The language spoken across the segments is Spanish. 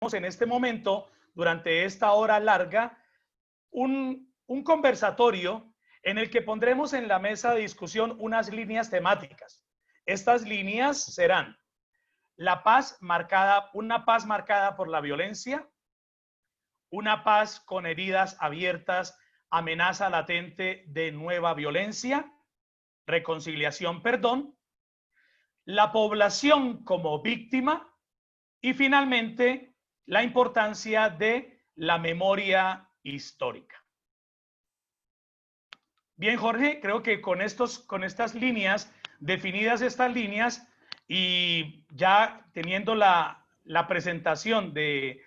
en este momento, durante esta hora larga, un conversatorio en el que pondremos en la mesa de discusión unas líneas temáticas. Estas líneas serán una paz marcada por la violencia, una paz con heridas abiertas, amenaza latente de nueva violencia, reconciliación, perdón, la población como víctima y finalmente la importancia de la memoria histórica. Bien, Jorge, creo que con estas líneas, definidas estas líneas y ya teniendo la presentación de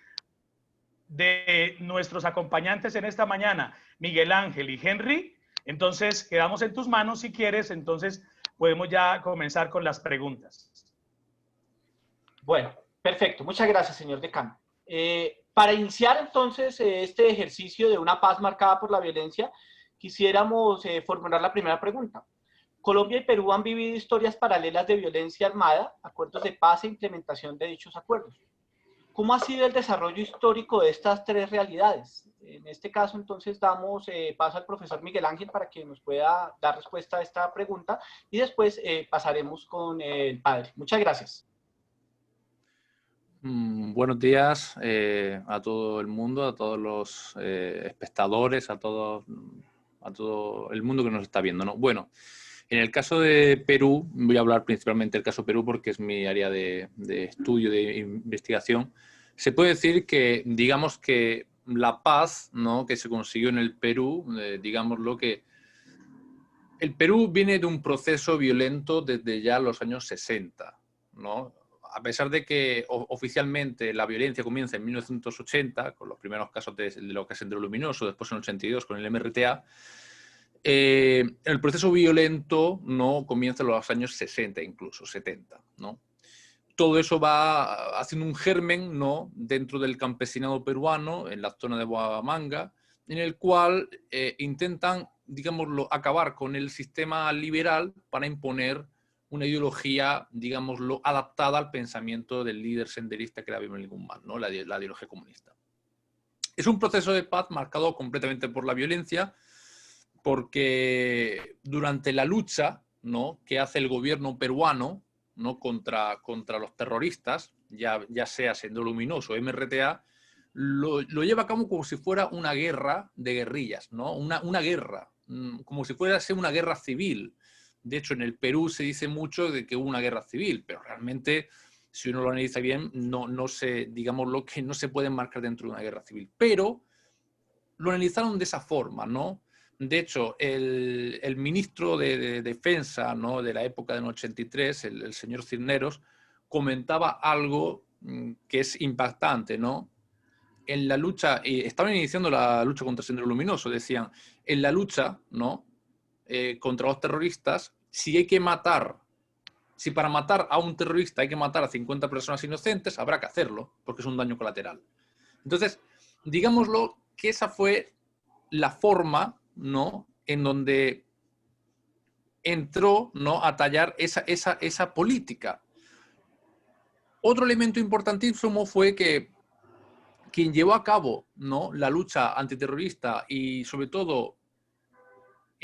nuestros acompañantes en esta mañana, Miguel Ángel y Henry, entonces quedamos en tus manos si quieres, entonces podemos ya comenzar con las preguntas. Bueno, perfecto. Muchas gracias, señor decano. Para iniciar entonces este ejercicio de una paz marcada por la violencia, quisiéramos formular la primera pregunta. Colombia y Perú han vivido historias paralelas de violencia armada, acuerdos de paz e implementación de dichos acuerdos. ¿Cómo ha sido el desarrollo histórico de estas tres realidades? En este caso, entonces, damos paso al profesor Miguel Ángel para que nos pueda dar respuesta a esta pregunta y después pasaremos con el padre. Muchas gracias. Buenos días a todo el mundo, a todos los espectadores, a todo el mundo que nos está viendo, ¿no? Bueno, en el caso de Perú, voy a hablar principalmente del caso Perú porque es mi área de estudio, de investigación. Se puede decir que, digamos que la paz, ¿no?, que se consiguió en el Perú, digámoslo que el Perú viene de un proceso violento desde ya los años 60, ¿no? A pesar de que oficialmente la violencia comienza en 1980, con los primeros casos de lo que es Sendero Luminoso, después en 82 con el MRTA, el proceso violento no comienza en los años 60, incluso 70, ¿no? Todo eso va haciendo un germen, ¿no?, dentro del campesinado peruano, en la zona de Bucaramanga, en el cual intentan, digámoslo, acabar con el sistema liberal para imponer una ideología, digámoslo, adaptada al pensamiento del líder senderista que era Abimel Guzmán, ¿no?, la ideología comunista. Es un proceso de paz marcado completamente por la violencia, porque durante la lucha, ¿no?, que hace el gobierno peruano, ¿no?, contra los terroristas, ya sea Sendero Luminoso o MRTA, lo lleva a cabo como si fuera una guerra de guerrillas, ¿no? Una guerra, como si fuera una guerra civil. De hecho, en el Perú se dice mucho de que hubo una guerra civil, pero realmente, si uno lo analiza bien, no se puede enmarcar dentro de una guerra civil. Pero lo analizaron de esa forma, ¿no? De hecho, el ministro de Defensa, ¿no?, de la época del 83, el señor Cisneros, comentaba algo que es impactante, ¿no? En la lucha, estaban iniciando la lucha contra el Sendero Luminoso, decían, en la lucha, ¿no?, contra los terroristas, si para matar a un terrorista hay que matar a 50 personas inocentes, habrá que hacerlo, porque es un daño colateral. Entonces, digámoslo que esa fue la forma, ¿no?, en donde entró, ¿no?, a tallar esa política. Otro elemento importantísimo fue que quien llevó a cabo, ¿no?, la lucha antiterrorista y sobre todo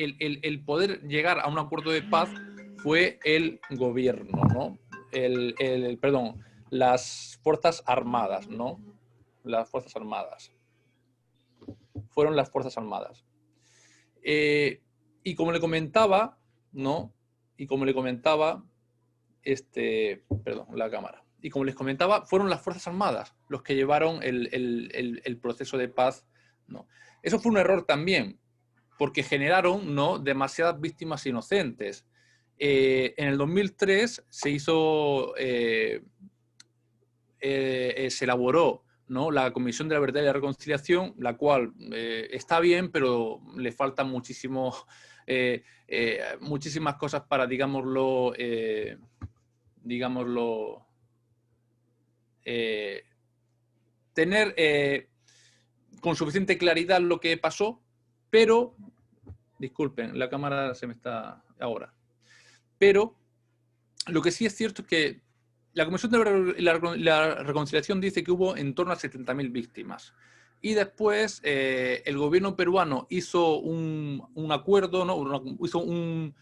el poder llegar a un acuerdo de paz fue el gobierno, ¿no? Perdón, las Fuerzas Armadas, ¿no? Las Fuerzas Armadas. Fueron las Fuerzas Armadas. Y como le comentaba, ¿no? Y como le comentaba, perdón, la cámara. Y como les comentaba, fueron las Fuerzas Armadas los que llevaron el proceso de paz, ¿no? Eso fue un error también, porque generaron, ¿no?, demasiadas víctimas inocentes. En el 2003 se hizo, se elaboró, ¿no?, la Comisión de la Verdad y la Reconciliación, la cual está bien, pero le faltan muchísimas cosas para, digámoslo, tener con suficiente claridad lo que pasó, pero, disculpen, la cámara se me está ahora, pero lo que sí es cierto es que la Comisión de la Reconciliación dice que hubo en torno a 70.000 víctimas. Y después el gobierno peruano hizo un acuerdo, ¿no? Hizo un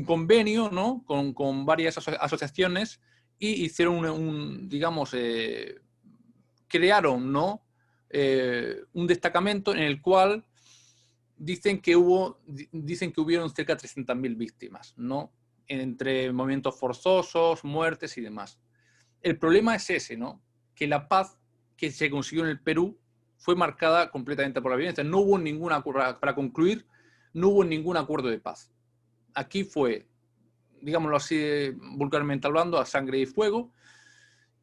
convenio, ¿no? con varias asociaciones y hicieron digamos, crearon, ¿no? Un destacamento en el cual dicen que hubieron cerca de 300.000 víctimas, ¿no? Entre movimientos forzosos, muertes y demás. El problema es ese, ¿no? Que la paz que se consiguió en el Perú fue marcada completamente por la violencia. No hubo ninguna, para concluir, no hubo ningún acuerdo de paz. Aquí fue, digámoslo así, vulgarmente hablando, a sangre y fuego.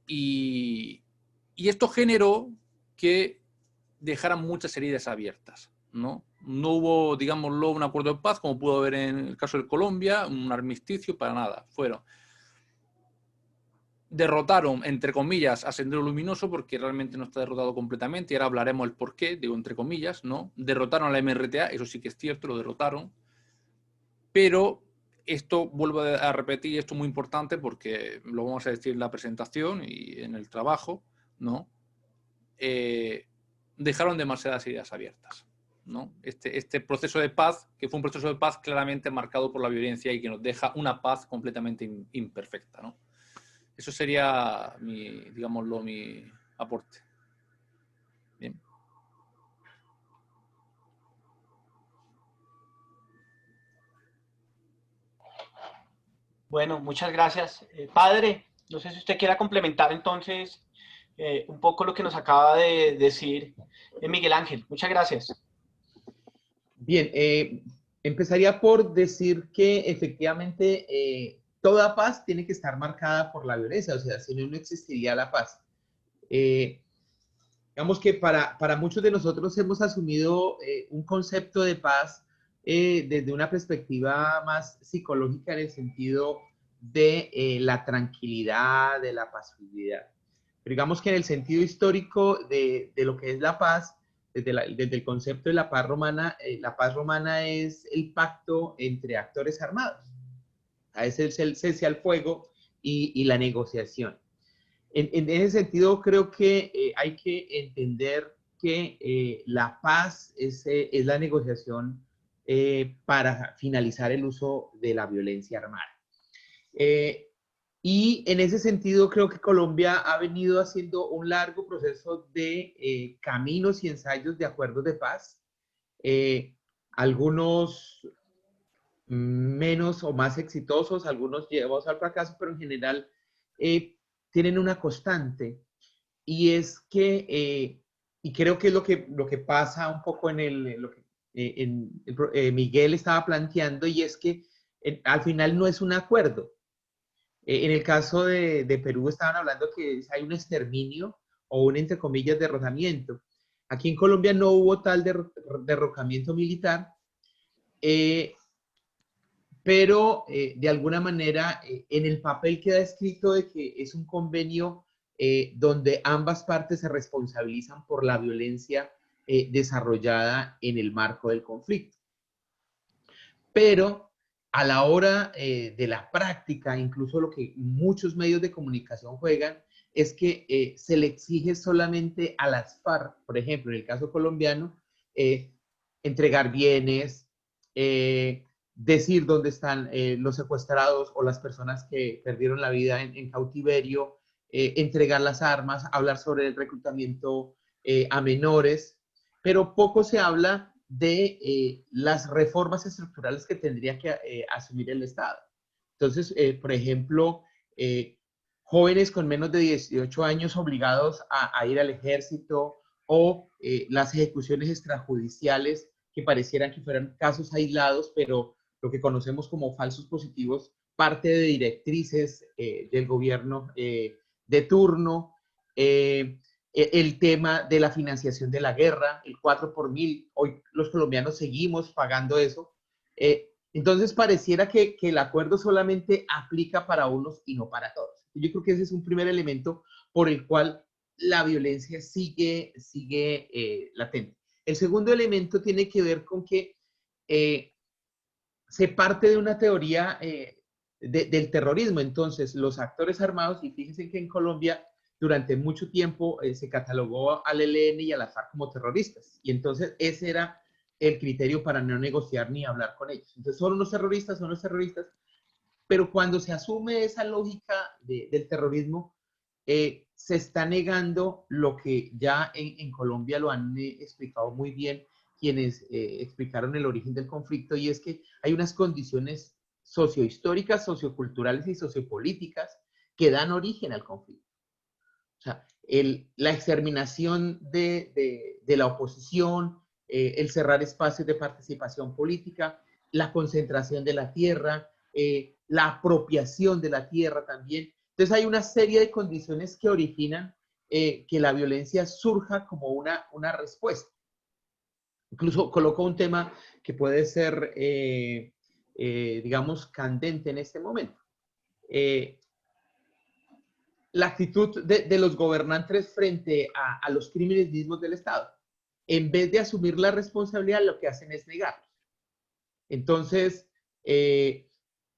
Y esto generó que dejaran muchas heridas abiertas, ¿no? No hubo, digámoslo, un acuerdo de paz, como pudo haber en el caso de Colombia, un armisticio, para nada. Derrotaron, entre comillas, a Sendero Luminoso, porque realmente no está derrotado completamente, y ahora hablaremos el por qué, digo entre comillas, ¿no? Derrotaron a la MRTA, eso sí que es cierto, lo derrotaron, pero esto, vuelvo a repetir, esto es muy importante porque lo vamos a decir en la presentación y en el trabajo, ¿no? Dejaron demasiadas heridas abiertas, ¿no? Este proceso de paz, que fue un proceso de paz claramente marcado por la violencia y que nos deja una paz completamente imperfecta, ¿no? Eso sería mi aporte. Bien. Bueno, muchas gracias. Padre, no sé si usted quiera complementar entonces un poco lo que nos acaba de decir Miguel Ángel. Muchas gracias. Bien, empezaría por decir que efectivamente toda paz tiene que estar marcada por la violencia, o sea, si no, no existiría la paz. Digamos que para muchos de nosotros hemos asumido un concepto de paz desde una perspectiva más psicológica en el sentido de la tranquilidad, de la pasividad. Pero digamos que en el sentido histórico de lo que es la paz, desde el concepto de la paz romana es el pacto entre actores armados. Es el cese al fuego y la negociación. En ese sentido, creo que hay que entender que la paz es la negociación para finalizar el uso de la violencia armada. Y en ese sentido, creo que Colombia ha venido haciendo un largo proceso de caminos y ensayos de acuerdos de paz, algunos menos o más exitosos, algunos llevados al fracaso, pero en general tienen una constante, y es que, y creo que es lo que pasa un poco en lo que Miguel estaba planteando, y es que al final no es un acuerdo. En el caso de Perú estaban hablando que hay un exterminio o un, entre comillas, derrocamiento. Aquí en Colombia no hubo tal derrocamiento militar, pero de alguna manera en el papel queda escrito de que es un convenio donde ambas partes se responsabilizan por la violencia desarrollada en el marco del conflicto. Pero a la hora de la práctica, incluso lo que muchos medios de comunicación juegan es que se le exige solamente a las FARC, por ejemplo, en el caso colombiano, entregar bienes, decir dónde están los secuestrados o las personas que perdieron la vida en cautiverio, entregar las armas, hablar sobre el reclutamiento a menores, pero poco se habla de las reformas estructurales que tendría que asumir el Estado. Entonces, por ejemplo, jóvenes con menos de 18 años obligados a ir al ejército, o las ejecuciones extrajudiciales que parecieran que fueran casos aislados, pero lo que conocemos como falsos positivos, parte de directrices del gobierno de turno. El tema de la financiación de la guerra, el 4 por 1000, hoy los colombianos seguimos pagando eso. Entonces pareciera que el acuerdo solamente aplica para unos y no para todos. Yo creo que ese es un primer elemento por el cual la violencia sigue latente. El segundo elemento tiene que ver con que se parte de una teoría del terrorismo. Entonces, los actores armados, y fíjense que en Colombia durante mucho tiempo se catalogó al ELN y a la FARC como terroristas. Y entonces ese era el criterio para no negociar ni hablar con ellos. Entonces, son unos terroristas, pero cuando se asume esa lógica del terrorismo, se está negando lo que ya en Colombia lo han explicado muy bien quienes explicaron el origen del conflicto, y es que hay unas condiciones sociohistóricas, socioculturales y sociopolíticas que dan origen al conflicto. O sea, la exterminación de la oposición, el cerrar espacios de participación política, la concentración de la tierra, la apropiación de la tierra también. Entonces hay una serie de condiciones que originan que la violencia surja como una respuesta. Incluso coloco un tema que puede ser, digamos, candente en este momento. La actitud de los gobernantes frente a los crímenes mismos del Estado. En vez de asumir la responsabilidad, lo que hacen es negarlos. Entonces,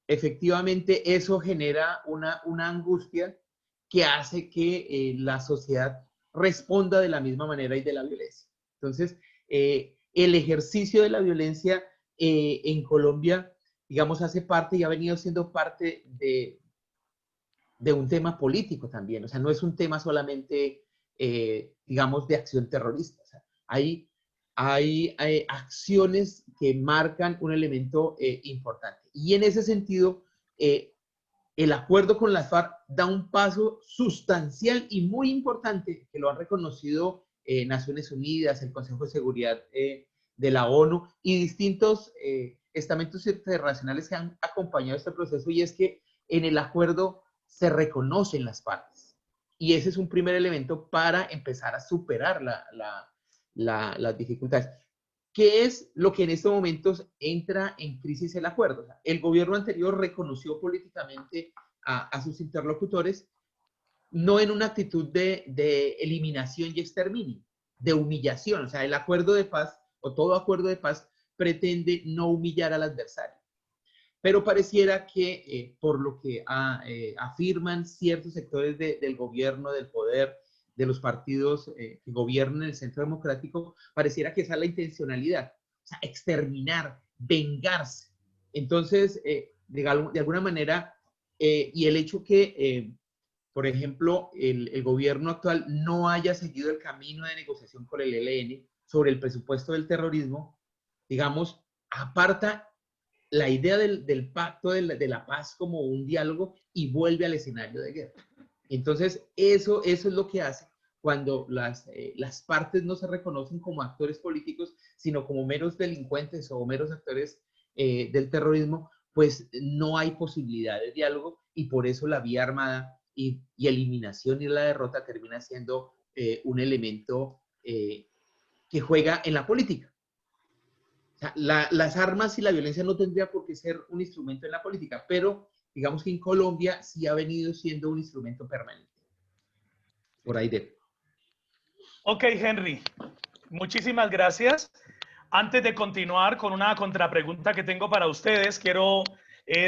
efectivamente, eso genera una angustia que hace que la sociedad responda de la misma manera y de la violencia. Entonces, el ejercicio de la violencia en Colombia, digamos, hace parte y ha venido siendo parte de un tema político también. O sea, no es un tema solamente, digamos, de acción terrorista. O sea, hay acciones que marcan un elemento importante. Y en ese sentido, el acuerdo con las FARC da un paso sustancial y muy importante, que lo han reconocido Naciones Unidas, el Consejo de Seguridad de la ONU y distintos estamentos internacionales que han acompañado este proceso, y es que en el acuerdo se reconocen las partes. Y ese es un primer elemento para empezar a superar las dificultades. ¿Qué es lo que en estos momentos entra en crisis el acuerdo? O sea, el gobierno anterior reconoció políticamente a sus interlocutores, no en una actitud de eliminación y exterminio, de humillación. O sea, el acuerdo de paz, o todo acuerdo de paz, pretende no humillar al adversario. Pero pareciera que, por lo que afirman ciertos sectores del gobierno, del poder, de los partidos que gobiernan el centro democrático, pareciera que esa es la intencionalidad, o sea, exterminar, vengarse. Entonces, de alguna manera, y el hecho que, por ejemplo, el gobierno actual no haya seguido el camino de negociación con el ELN sobre el presupuesto del terrorismo, digamos, aparta la idea del pacto de la paz como un diálogo y vuelve al escenario de guerra. Entonces, eso es lo que hace cuando las partes no se reconocen como actores políticos, sino como meros delincuentes o meros actores del terrorismo, pues no hay posibilidad de diálogo, y por eso la vía armada y eliminación y la derrota termina siendo un elemento que juega en la política. O sea, las armas y la violencia no tendría por qué ser un instrumento en la política, pero digamos que en Colombia sí ha venido siendo un instrumento permanente. Por ahí de. Ok, Henry, muchísimas gracias. Antes de continuar con una contrapregunta que tengo para ustedes, quiero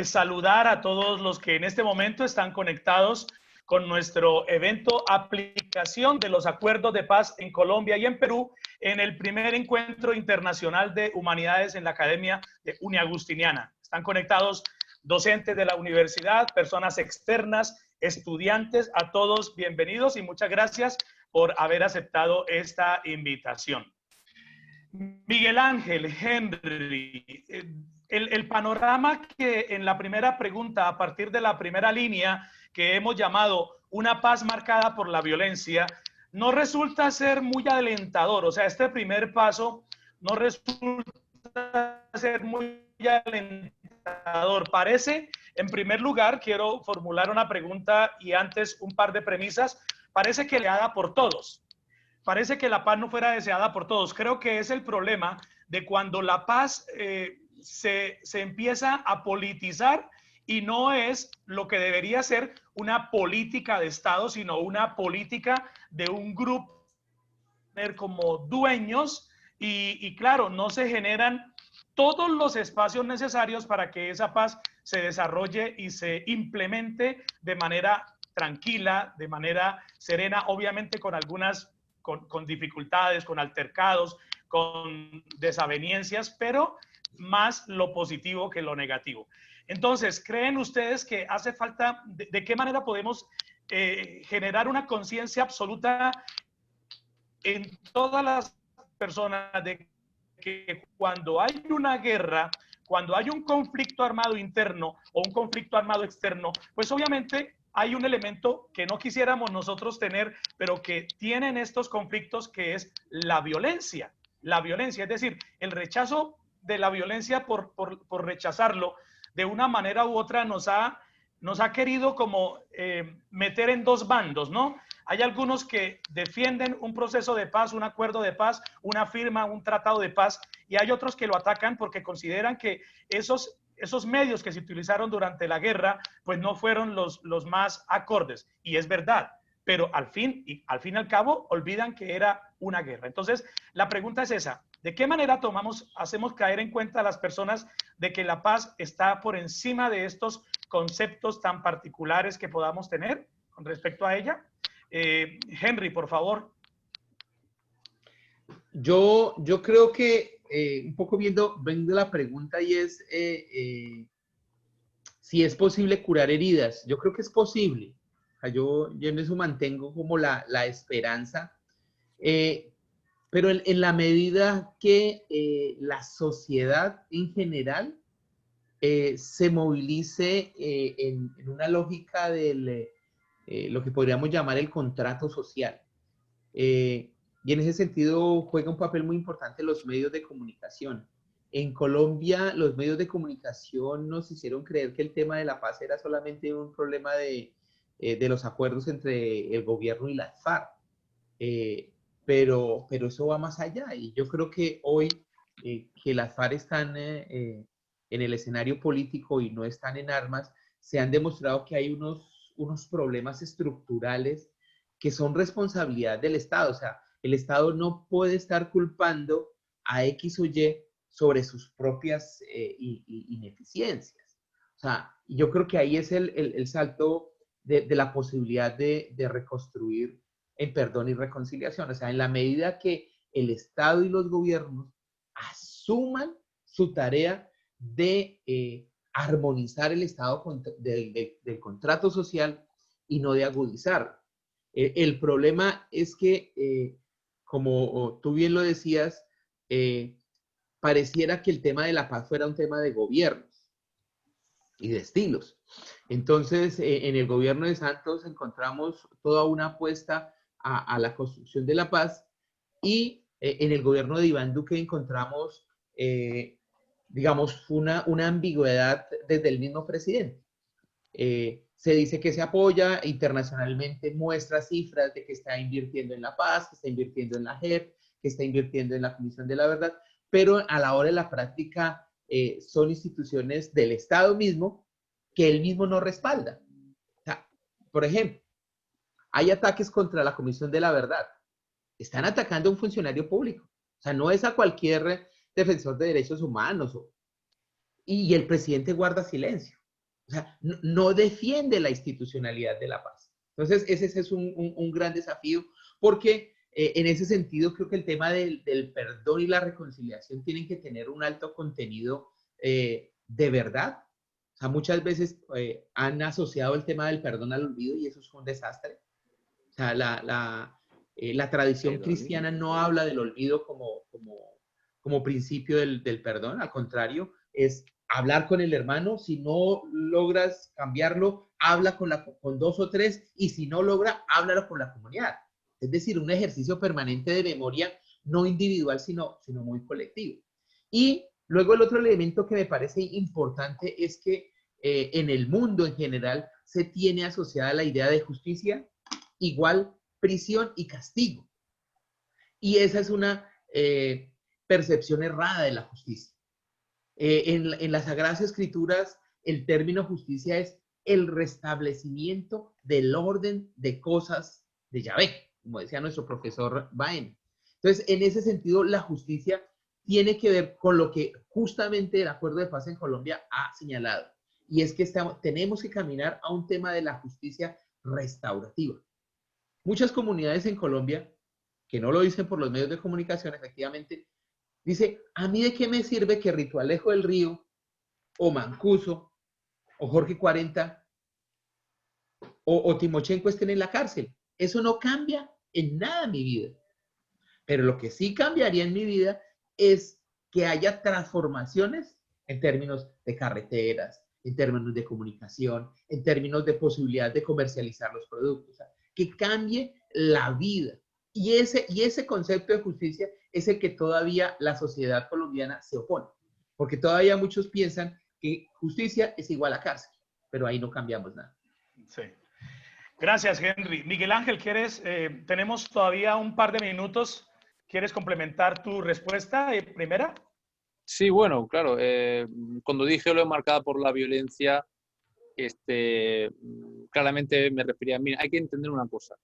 saludar a todos los que en este momento están conectados con nuestro evento Aplicación de los Acuerdos de Paz en Colombia y en Perú, en el primer encuentro internacional de humanidades en la Academia de Uniagustiniana. Están conectados docentes de la universidad, personas externas, estudiantes, a todos bienvenidos y muchas gracias por haber aceptado esta invitación. Miguel Ángel, Henry, el panorama que en la primera pregunta, a partir de la primera línea que hemos llamado una paz marcada por la violencia, no resulta ser muy alentador. O sea, este primer paso no resulta ser muy alentador. Parece, en primer lugar, quiero formular una pregunta y antes un par de premisas. Parece que deseada por todos. Parece que la paz no fuera deseada por todos. Creo que es el problema de cuando la paz se empieza a politizar y no es lo que debería ser una política de Estado, sino una política de un grupo como dueños y claro, no se generan todos los espacios necesarios para que esa paz se desarrolle y se implemente de manera tranquila, de manera serena, obviamente con algunas, con dificultades, con altercados, con desavenencias, pero más lo positivo que lo negativo. Entonces, ¿creen ustedes que hace falta, de qué manera podemos generar una conciencia absoluta en todas las personas de que cuando hay una guerra, cuando hay un conflicto armado interno o un conflicto armado externo, pues obviamente hay un elemento que no quisiéramos nosotros tener, pero que tienen estos conflictos, que es la violencia. La violencia, es decir, el rechazo de la violencia por rechazarlo de una manera u otra nos ha querido como meter en dos bandos, ¿no? Hay algunos que defienden un proceso de paz, un acuerdo de paz, una firma, un tratado de paz, y hay otros que lo atacan porque consideran que esos medios que se utilizaron durante la guerra, pues no fueron los más acordes. Y es verdad, pero al fin y al cabo olvidan que era una guerra. Entonces, la pregunta es esa: ¿de qué manera hacemos caer en cuenta a las personas de que la paz está por encima de estos conceptos tan particulares que podamos tener con respecto a ella? Henry, por favor. Yo creo que un poco viendo la pregunta, y es si es posible curar heridas. Yo creo que es posible. O sea, yo en eso mantengo como la esperanza, pero en la medida que la sociedad en general se movilice en una lógica del lo que podríamos llamar el contrato social. Y en ese sentido juega un papel muy importante los medios de comunicación. En Colombia, los medios de comunicación nos hicieron creer que el tema de la paz era solamente un problema de los acuerdos entre el gobierno y las FARC. Pero eso va más allá. Y yo creo que hoy que las FARC están en el escenario político y no están en armas, se han demostrado que hay unos problemas estructurales que son responsabilidad del Estado. O sea, el Estado no puede estar culpando a X o Y sobre sus propias ineficiencias. O sea, yo creo que ahí es el salto de la posibilidad de reconstruir en perdón y reconciliación. O sea, en la medida que el Estado y los gobiernos asuman su tarea de armonizar el Estado del contrato social y no de agudizarlo. El problema es que, como tú bien lo decías, pareciera que el tema de la paz fuera un tema de gobiernos y de estilos. Entonces, en el gobierno de Santos encontramos toda una apuesta a la construcción de la paz, y en el gobierno de Iván Duque encontramos, digamos, una ambigüedad desde el mismo presidente. Se dice que se apoya internacionalmente, muestra cifras de que está invirtiendo en la paz, que está invirtiendo en la JEP, que está invirtiendo en la Comisión de la Verdad, pero a la hora de la práctica son instituciones del Estado mismo que él mismo no respalda. O sea, por ejemplo, hay ataques contra la Comisión de la Verdad. Están atacando a un funcionario público. O sea, no es a cualquier defensor de derechos humanos. Y el presidente guarda silencio. O sea, no defiende la institucionalidad de la paz. Entonces, ese es un gran desafío, porque en ese sentido creo que el tema del perdón y la reconciliación tienen que tener un alto contenido de verdad. O sea, muchas veces han asociado el tema del perdón al olvido, y eso es un desastre. O sea, la tradición cristiana no habla del olvido como principio del perdón. Al contrario, es hablar con el hermano. Si no logras cambiarlo, habla con dos o tres, y si no logra, háblalo con la comunidad. Es decir, un ejercicio permanente de memoria, no individual, sino muy colectivo. Y luego el otro elemento que me parece importante es que en el mundo en general se tiene asociada la idea de justicia igual prisión y castigo. Y esa es una percepción errada de la justicia. En las Sagradas Escrituras, el término justicia es el restablecimiento del orden de cosas de Yahvé, como decía nuestro profesor Baen. Entonces, en ese sentido, la justicia tiene que ver con lo que justamente el Acuerdo de Paz en Colombia ha señalado. y es que tenemos que caminar a un tema de la justicia restaurativa. Muchas comunidades en Colombia, que no lo dicen por los medios de comunicación, efectivamente, dice, ¿a mí de qué me sirve que Ritualejo del Río, o Mancuso, o Jorge 40, o Timochenko estén en la cárcel? Eso no cambia en nada mi vida. Pero lo que sí cambiaría en mi vida es que haya transformaciones en términos de carreteras, en términos de comunicación, en términos de posibilidad de comercializar los productos. O sea, que cambie la vida. Y ese concepto de justicia es el que todavía la sociedad colombiana se opone. Porque todavía muchos piensan que justicia es igual a cárcel, pero ahí no cambiamos nada. Sí. Gracias, Henry. Miguel Ángel, ¿quieres? Tenemos todavía un par de minutos. ¿Quieres complementar tu respuesta primera? Sí, bueno, claro. Cuando dije lo marcada por la violencia, claramente me refería a mí. Hay que entender una cosa.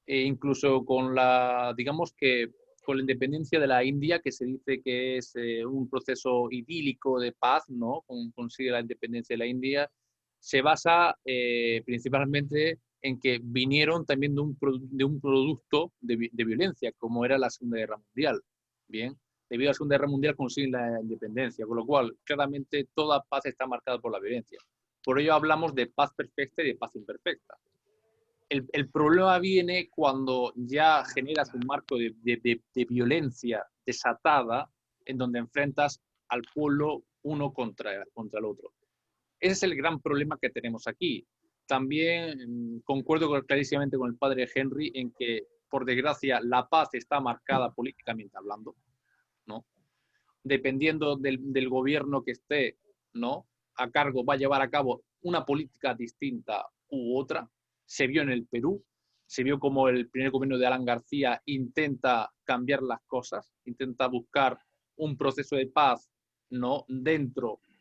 Incluso con la, digamos que con la independencia de la India, que se dice que es un proceso idílico de paz, ¿no? Consigue la independencia de la India, se basa principalmente en que vinieron también de un producto de violencia, como era la Segunda Guerra Mundial. Bien, debido a la Segunda Guerra Mundial consiguen la independencia, con lo cual claramente toda paz está marcada por la violencia. Por ello hablamos de paz perfecta y de paz imperfecta. El problema viene cuando ya generas un marco de violencia desatada en donde enfrentas al pueblo uno contra el otro. Ese es el gran problema que tenemos aquí. También concuerdo clarísimamente con el padre Henry en que, por desgracia, la paz está marcada políticamente hablando, ¿no? Dependiendo del gobierno que esté, ¿no?, a cargo, va a llevar a cabo una política distinta u otra. Se vio en el Perú, se vio como el primer gobierno de Alan García intenta cambiar las cosas, intenta buscar un proceso de paz, ¿no?,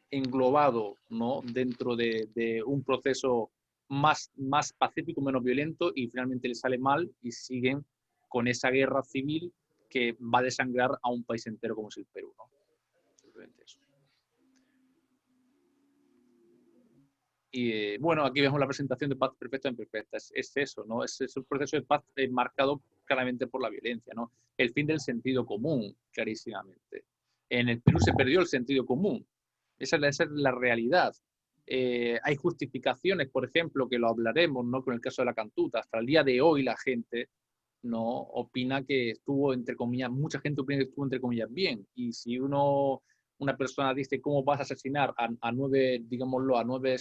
englobado, ¿no?, dentro de un proceso más pacífico, menos violento, y finalmente le sale mal y siguen con esa guerra civil que va a desangrar a un país entero como es el Perú, ¿no? Simplemente eso. Y bueno, aquí vemos la presentación de paz perfecta e imperfecta. Es eso, ¿no? Es un proceso de paz marcado claramente por la violencia, ¿no? El fin del sentido común, clarísimamente. En el Perú se perdió el sentido común. Esa es la realidad. Hay justificaciones, por ejemplo, que lo hablaremos, ¿no?, con el caso de la Cantuta. Hasta el día de hoy la gente, ¿no?, opina que estuvo, entre comillas, mucha gente opina que estuvo, entre comillas, bien. Y si una persona dice cómo vas a asesinar a 9, digámoslo, a nueve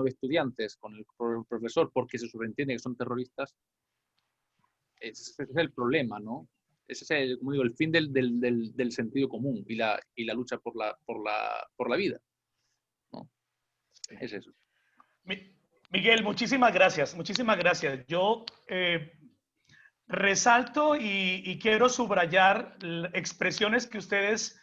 estudiantes con el profesor porque se sobreentiende que son terroristas, ese es el problema, ¿no? Ese es el, como digo, el fin del sentido común y la lucha por la vida, ¿no? Es eso. Miguel, muchísimas gracias, muchísimas gracias. Yo resalto y quiero subrayar expresiones que ustedes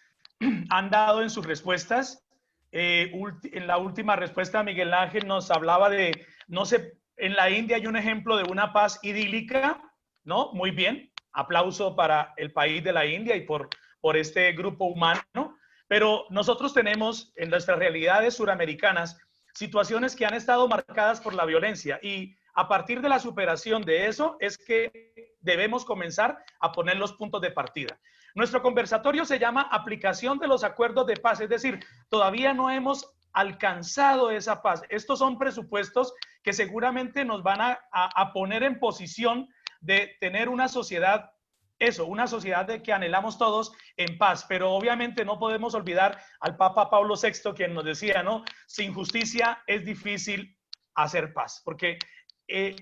han dado en sus respuestas. En la última respuesta, Miguel Ángel nos hablaba de, no sé, en la India hay un ejemplo de una paz idílica, ¿no? Muy bien, aplauso para el país de la India y por este grupo humano, pero nosotros tenemos en nuestras realidades suramericanas situaciones que han estado marcadas por la violencia, y a partir de la superación de eso es que debemos comenzar a poner los puntos de partida. Nuestro conversatorio se llama Aplicación de los Acuerdos de Paz, es decir, todavía no hemos alcanzado esa paz. Estos son presupuestos que seguramente nos van a poner en posición de tener una sociedad, una sociedad de que anhelamos todos en paz, pero obviamente no podemos olvidar al Papa Pablo VI, quien nos decía, ¿no?, sin justicia es difícil hacer paz, porque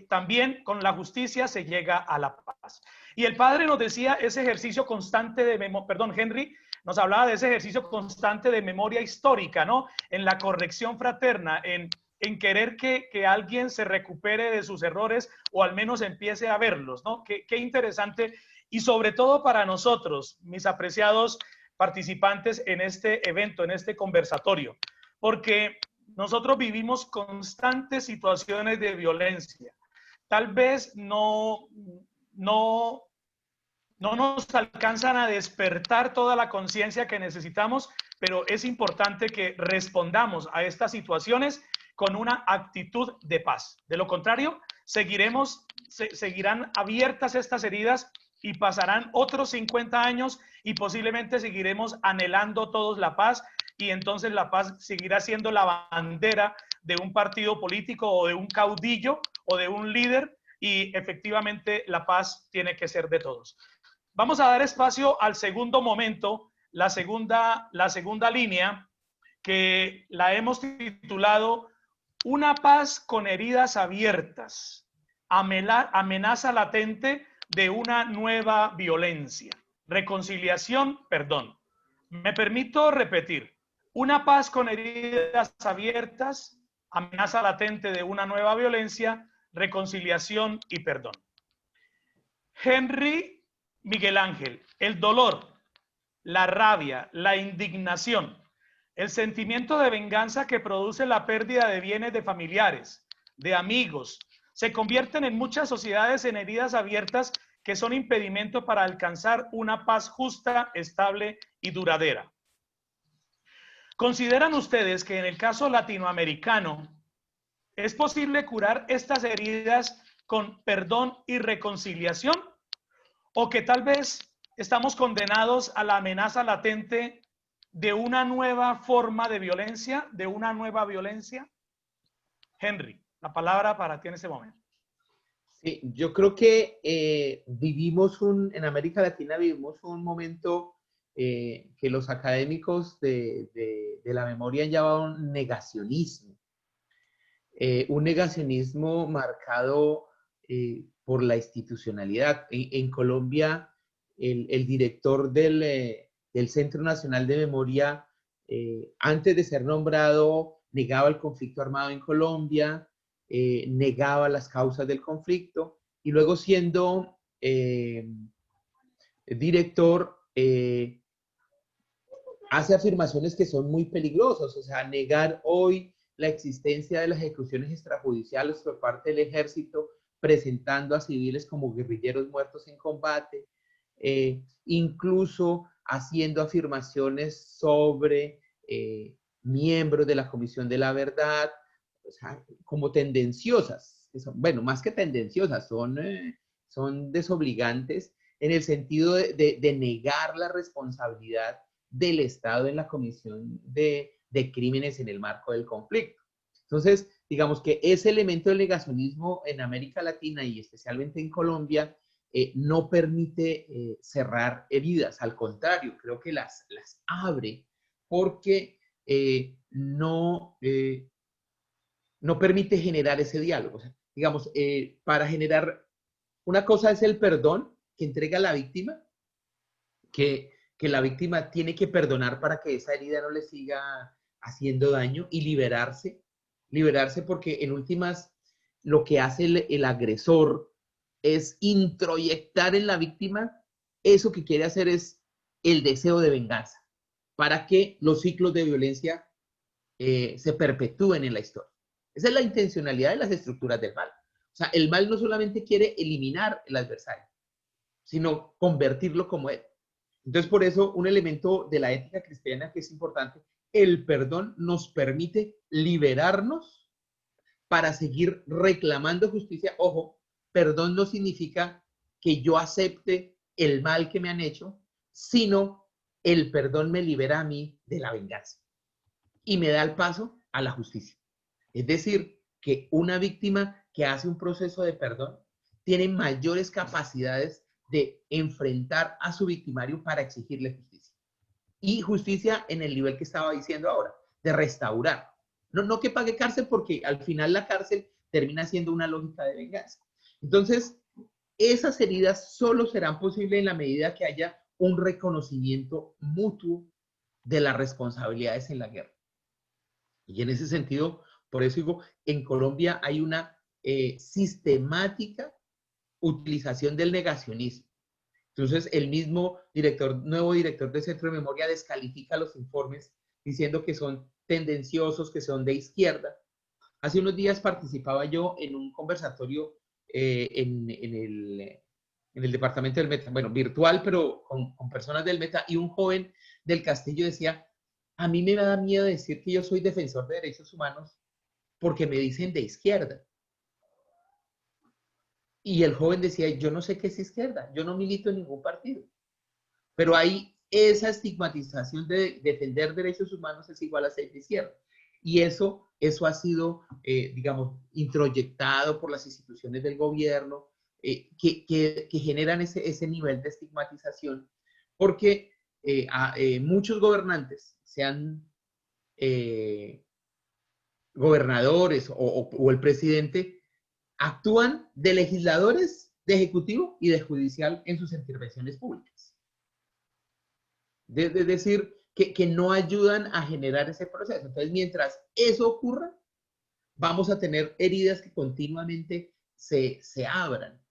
también con la justicia se llega a la paz. Y el padre nos decía ese ejercicio constante de memoria, perdón, Henry nos hablaba de ese ejercicio constante de memoria histórica, ¿no?, en la corrección fraterna, en querer que alguien se recupere de sus errores o al menos empiece a verlos, ¿no? Qué interesante, y sobre todo para nosotros, mis apreciados participantes en este evento, en este conversatorio, porque nosotros vivimos constantes situaciones de violencia. Tal vez no nos alcanzan a despertar toda la conciencia que necesitamos, pero es importante que respondamos a estas situaciones con una actitud de paz. De lo contrario, seguirán abiertas estas heridas y pasarán otros 50 años y posiblemente seguiremos anhelando todos la paz, y entonces la paz seguirá siendo la bandera de un partido político o de un caudillo o de un líder, y efectivamente la paz tiene que ser de todos. Vamos a dar espacio al segundo momento, la segunda línea, que la hemos titulado Una paz con heridas abiertas, amenaza latente de una nueva violencia, reconciliación, perdón. Me permito repetir: una paz con heridas abiertas, amenaza latente de una nueva violencia, reconciliación y perdón. Henry Miguel Ángel, el dolor, la rabia, la indignación, el sentimiento de venganza que produce la pérdida de bienes de familiares, de amigos, se convierten en muchas sociedades en heridas abiertas que son impedimento para alcanzar una paz justa, estable y duradera. ¿Consideran ustedes que en el caso latinoamericano es posible curar estas heridas con perdón y reconciliación? ¿O que tal vez estamos condenados a la amenaza latente de una nueva forma de violencia, de una nueva violencia? Henry, la palabra para ti en ese momento. Sí, yo creo que en América Latina vivimos un momento que los académicos de la memoria han llamado un negacionismo marcado por la institucionalidad. En Colombia, el director del Centro Nacional de Memoria, antes de ser nombrado, negaba el conflicto armado en Colombia, negaba las causas del conflicto, y luego siendo director, hace afirmaciones que son muy peligrosas. O sea, negar hoy la existencia de las ejecuciones extrajudiciales por parte del ejército, presentando a civiles como guerrilleros muertos en combate, incluso haciendo afirmaciones sobre miembros de la Comisión de la Verdad, o sea, como tendenciosas. Bueno, más que tendenciosas, son desobligantes en el sentido de negar la responsabilidad del Estado en la comisión de crímenes en el marco del conflicto. Entonces, digamos que ese elemento del negacionismo en América Latina y especialmente en Colombia no permite cerrar heridas. Al contrario, creo que las abre, porque no permite generar ese diálogo. O sea, digamos, para generar, una cosa es el perdón que entrega la víctima, que la víctima tiene que perdonar para que esa herida no le siga haciendo daño, y liberarse porque en últimas lo que hace el agresor es introyectar en la víctima eso que quiere hacer, es el deseo de venganza, para que los ciclos de violencia se perpetúen en la historia. Esa es la intencionalidad de las estructuras del mal. O sea, el mal no solamente quiere eliminar el adversario, sino convertirlo como él. Entonces, por eso, un elemento de la ética cristiana que es importante: el perdón nos permite liberarnos para seguir reclamando justicia. Ojo, perdón no significa que yo acepte el mal que me han hecho, sino el perdón me libera a mí de la venganza y me da el paso a la justicia. Es decir, que una víctima que hace un proceso de perdón tiene mayores capacidades de enfrentar a su victimario para exigirle justicia. Y justicia en el nivel que estaba diciendo ahora, de restaurar. No que pague cárcel, porque al final la cárcel termina siendo una lógica de venganza. Entonces, esas heridas solo serán posibles en la medida que haya un reconocimiento mutuo de las responsabilidades en la guerra. Y en ese sentido, por eso digo, en Colombia hay una sistemática utilización del negacionismo. Entonces, el mismo nuevo director del Centro de Memoria descalifica los informes diciendo que son tendenciosos, que son de izquierda. Hace unos días participaba yo en un conversatorio en el departamento del Meta, bueno, virtual, pero con personas del Meta, y un joven del Castillo decía: a mí me da miedo decir que yo soy defensor de derechos humanos porque me dicen de izquierda. Y el joven decía, yo no sé qué es izquierda, yo no milito en ningún partido. Pero hay esa estigmatización de defender derechos humanos es igual a ser de izquierda. Y eso ha sido, digamos, introyectado por las instituciones del gobierno, que generan ese nivel de estigmatización, porque muchos gobernantes, sean gobernadores o el presidente, actúan de legisladores, de ejecutivo y de judicial en sus intervenciones públicas. Es decir, que no ayudan a generar ese proceso. Entonces, mientras eso ocurra, vamos a tener heridas que continuamente se abran.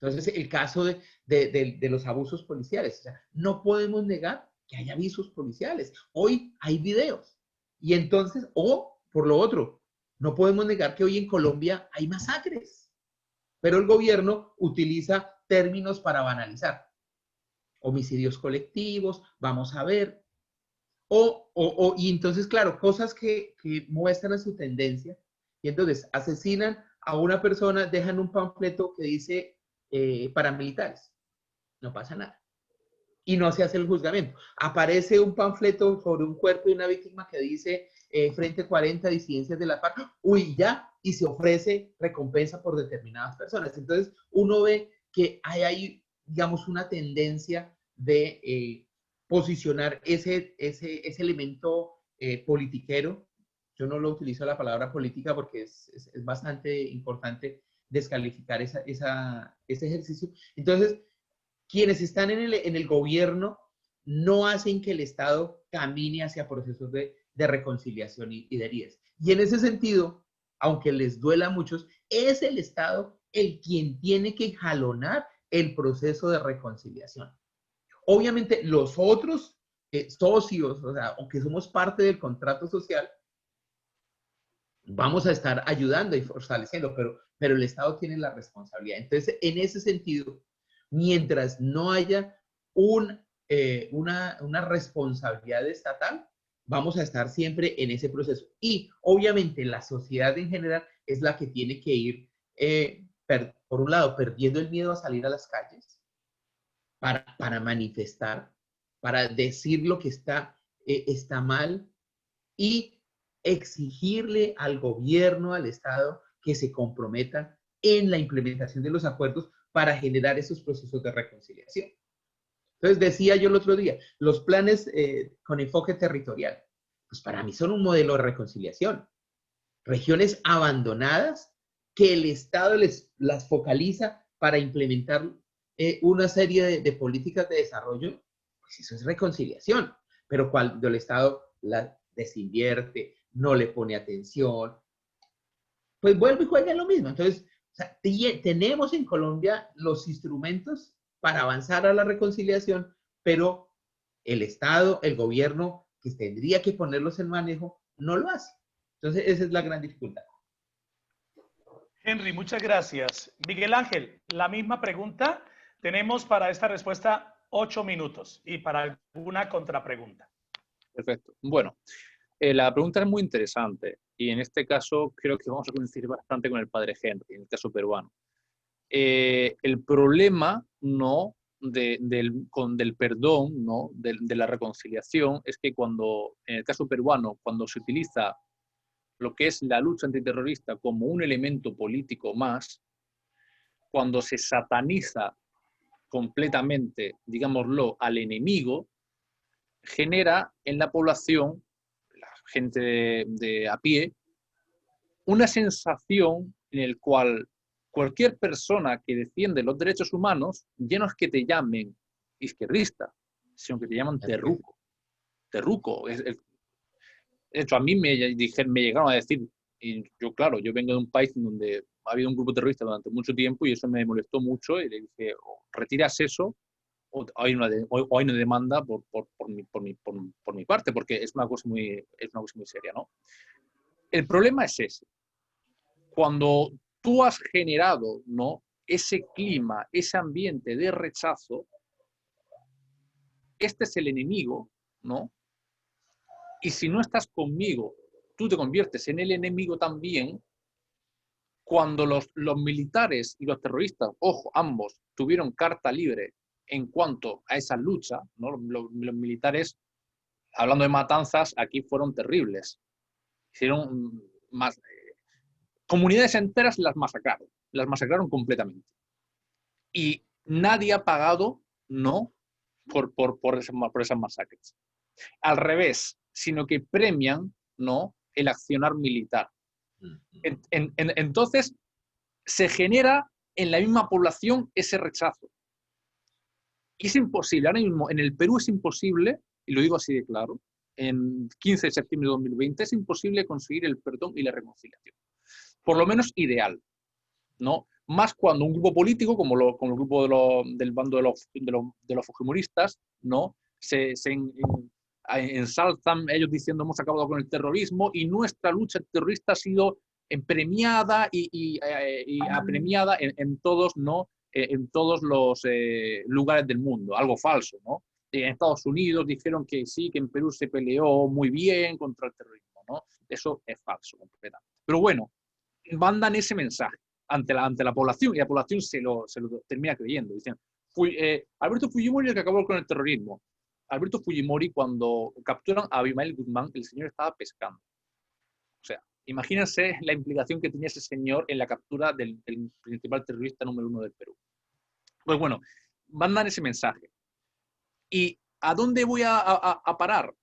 Entonces, el caso de los abusos policiales. O sea, no podemos negar que hay abusos policiales. Hoy hay videos. Y entonces, o por lo otro, no podemos negar que hoy en Colombia hay masacres. Pero el gobierno utiliza términos para banalizar. Homicidios colectivos, vamos a ver. Y entonces, claro, cosas que muestran su tendencia. Y entonces asesinan a una persona, dejan un panfleto que dice paramilitares. No pasa nada. Y no se hace el juzgamiento. Aparece un panfleto sobre un cuerpo de una víctima que dice Frente 40, disidencias de la FARC. Uy, ya. Y se ofrece recompensa por determinadas personas. Entonces, uno ve que hay digamos, una tendencia de posicionar ese elemento politiquero. Yo no lo utilizo la palabra política porque es bastante importante descalificar ese ejercicio. Entonces, quienes están en el gobierno no hacen que el Estado camine hacia procesos de reconciliación y de heridas. Y en ese sentido, aunque les duela a muchos, es el Estado el quien tiene que jalonar el proceso de reconciliación. Obviamente, los otros socios, o sea, aunque somos parte del contrato social, vamos a estar ayudando y fortaleciendo, pero el Estado tiene la responsabilidad. Entonces, en ese sentido, mientras no haya una responsabilidad estatal, vamos a estar siempre en ese proceso. Y obviamente la sociedad en general es la que tiene que ir, por un lado, perdiendo el miedo a salir a las calles para manifestar, para decir lo que está mal y exigirle al gobierno, al Estado, que se comprometa en la implementación de los acuerdos para generar esos procesos de reconciliación. Entonces, decía yo el otro día, los planes con enfoque territorial, pues para mí son un modelo de reconciliación. Regiones abandonadas que el Estado las focaliza para implementar una serie de políticas de desarrollo, pues eso es reconciliación. Pero cuando el Estado la desinvierte, no le pone atención, pues vuelve y juega lo mismo. Entonces, o sea, tenemos en Colombia los instrumentos para avanzar a la reconciliación, pero el Estado, el gobierno, que tendría que ponerlos en manejo, no lo hace. Entonces, esa es la gran dificultad. Henry, muchas gracias. Miguel Ángel, la misma pregunta. Tenemos para esta respuesta 8 minutos y para alguna contrapregunta. Perfecto. Bueno, la pregunta es muy interesante y en este caso creo que vamos a coincidir bastante con el padre Henry, en el caso peruano. El problema no del perdón, ¿no? de la reconciliación, es que cuando, en el caso peruano, cuando se utiliza lo que es la lucha antiterrorista como un elemento político más, cuando se sataniza completamente, digámoslo, al enemigo, genera en la población, la gente de a pie, una sensación en la cual cualquier persona que defiende los derechos humanos, ya no es que te llamen izquierdista, sino que te llaman terruco. Terruco. De hecho, a mí me llegaron a decir, y yo, claro, yo vengo de un país donde ha habido un grupo terrorista durante mucho tiempo y eso me molestó mucho y le dije, o retiras eso o hay una demanda por mi parte, porque es una cosa muy seria, ¿no? El problema es ese. Cuando tú has generado, ¿no?, ese clima, ese ambiente de rechazo, este es el enemigo, ¿no?, Y si no estás conmigo, tú te conviertes en el enemigo también. Cuando los militares y los terroristas, ojo, ambos, tuvieron carta libre en cuanto a esa lucha, ¿no? Los militares, hablando de matanzas, aquí fueron terribles. Hicieron más... comunidades enteras las masacraron completamente. Y nadie ha pagado, ¿no?, por esas masacres. Al revés, sino que premian, ¿no?, el accionar militar. Entonces, se genera en la misma población ese rechazo. Y es imposible, ahora mismo en el Perú es imposible, y lo digo así de claro, en 15 de septiembre de 2020 es imposible conseguir el perdón y la reconciliación. Por lo menos ideal, ¿no? Más cuando un grupo político, como el grupo del bando de los fujimoristas, ¿no?, se ensalzan ellos diciendo hemos acabado con el terrorismo y nuestra lucha terrorista ha sido premiada y apremiada en todos, ¿no?, en todos los lugares del mundo. Algo falso, ¿no? En Estados Unidos dijeron que sí, que en Perú se peleó muy bien contra el terrorismo, ¿no? Eso es falso completamente. Pero bueno, mandan ese mensaje ante la población y la población se lo termina creyendo. Dicen, Alberto Fujimori es el que acabó con el terrorismo. Alberto Fujimori, cuando capturan a Abimael Guzmán, el señor estaba pescando. O sea, imagínense la implicación que tenía ese señor en la captura del principal terrorista número 1 del Perú. Pues bueno, mandan ese mensaje. ¿Y a dónde voy a parar?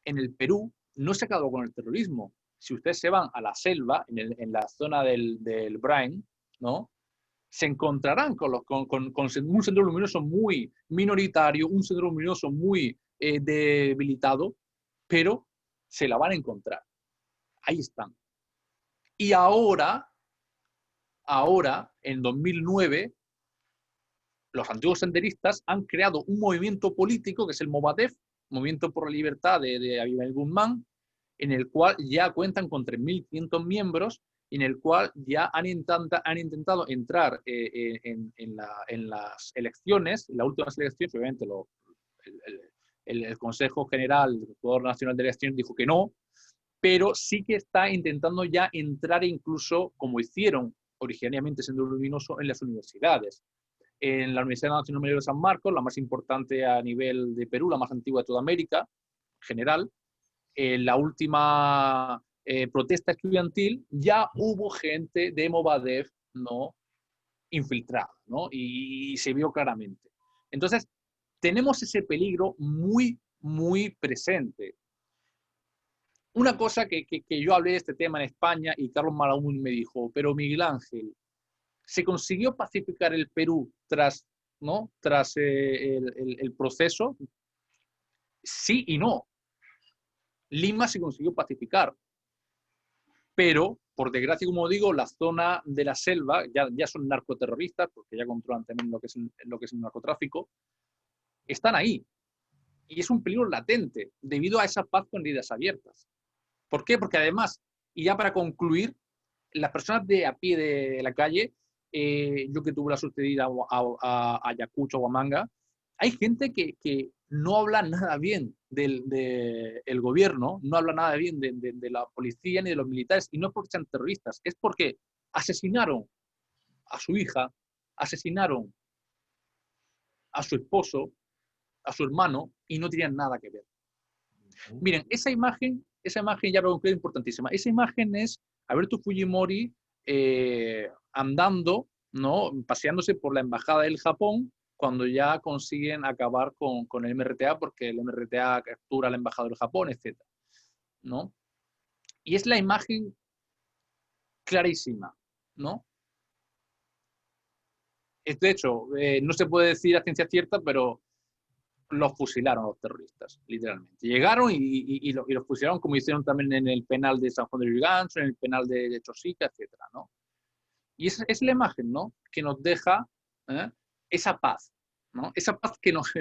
En el Perú no se acabó con el terrorismo. Si ustedes se van a la selva, en la zona del Brain, ¿no?, se encontrarán con un sendero luminoso muy minoritario, un sendero luminoso muy debilitado, pero se la van a encontrar. Ahí están. Y ahora, en 2009, los antiguos senderistas han creado un movimiento político que es el Movadef, Movimiento por la Libertad de Abimael Guzmán, en el cual ya cuentan con 3.500 miembros, en el cual ya han intentado entrar en las elecciones, en las últimas elecciones, obviamente el Consejo General, el Juzgado Nacional de Elecciones dijo que no, pero sí que está intentando ya entrar incluso, como hicieron originariamente Sendero Luminoso, en las universidades. En la Universidad Nacional Mayor de San Marcos, la más importante a nivel de Perú, la más antigua de toda América, en general, la última protesta estudiantil, ya hubo gente de Movadef, ¿no?, infiltrada, ¿no?, y se vio claramente. Entonces, tenemos ese peligro muy, muy presente. Una cosa que yo hablé de este tema en España y Carlos Malaún me dijo, pero Miguel Ángel, ¿se consiguió pacificar el Perú tras el proceso? Sí y no. Lima se consiguió pacificar, pero, por desgracia, como digo, la zona de la selva ya son narcoterroristas, porque ya controlan también lo que es el narcotráfico, están ahí. Y es un peligro latente, debido a esa paz con heridas abiertas. ¿Por qué? Porque además, y ya para concluir, las personas de a pie de la calle, yo que tuve la suerte de ir a Ayacucho o a Manga, hay gente que no habla nada bien del gobierno, no habla nada bien de la policía ni de los militares, y no es porque sean terroristas, es porque asesinaron a su hija, asesinaron a su esposo, a su hermano, y no tenían nada que ver. Miren, esa imagen ya lo creo importantísima. Esa imagen es Alberto Fujimori andando, ¿no?, paseándose por la embajada del Japón cuando ya consiguen acabar con el MRTA, porque el MRTA captura al embajador del Japón, etc., ¿no? Y es la imagen clarísima, ¿no? De hecho, no se puede decir a ciencia cierta, pero los fusilaron a los terroristas, literalmente. Llegaron y los fusilaron, como hicieron también en el penal de San Juan de Lurigancho, en el penal de Chosica, etcétera, ¿no? Y esa es la imagen, ¿no?, que nos deja esa paz, ¿no? Esa paz que nos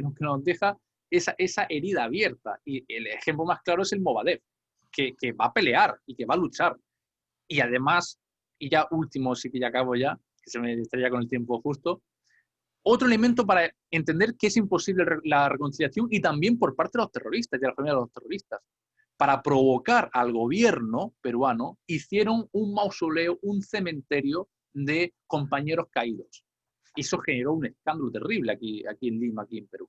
deja esa herida abierta. Y el ejemplo más claro es el Movadef, que va a pelear y que va a luchar. Y además, y ya último, sí que ya acabo ya, que se me estaría con el tiempo justo, otro elemento para entender que es imposible la reconciliación, y también por parte de los terroristas y de la familia de los terroristas. para provocar al gobierno peruano, hicieron un mausoleo, un cementerio de compañeros caídos. Y eso generó un escándalo terrible aquí en Lima, aquí en Perú.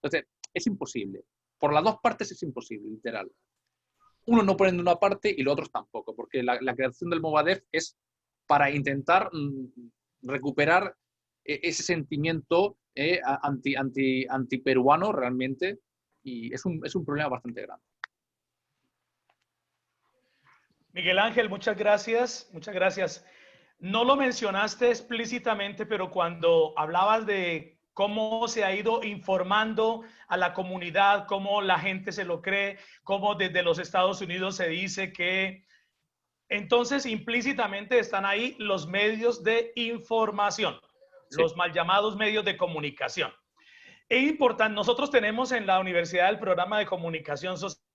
Entonces, es imposible. Por las dos partes es imposible, literal. Uno no pone de una parte y los otros tampoco, porque la creación del Movadef es para intentar recuperar ese sentimiento antiperuano realmente, y es un problema bastante grande. Miguel Ángel, muchas gracias, muchas gracias. No lo mencionaste explícitamente, pero cuando hablabas de cómo se ha ido informando a la comunidad, cómo la gente se lo cree, cómo desde los Estados Unidos se dice que entonces implícitamente están ahí los medios de información, sí, los mal llamados medios de comunicación. Es importante, nosotros tenemos en la universidad el programa de comunicación social,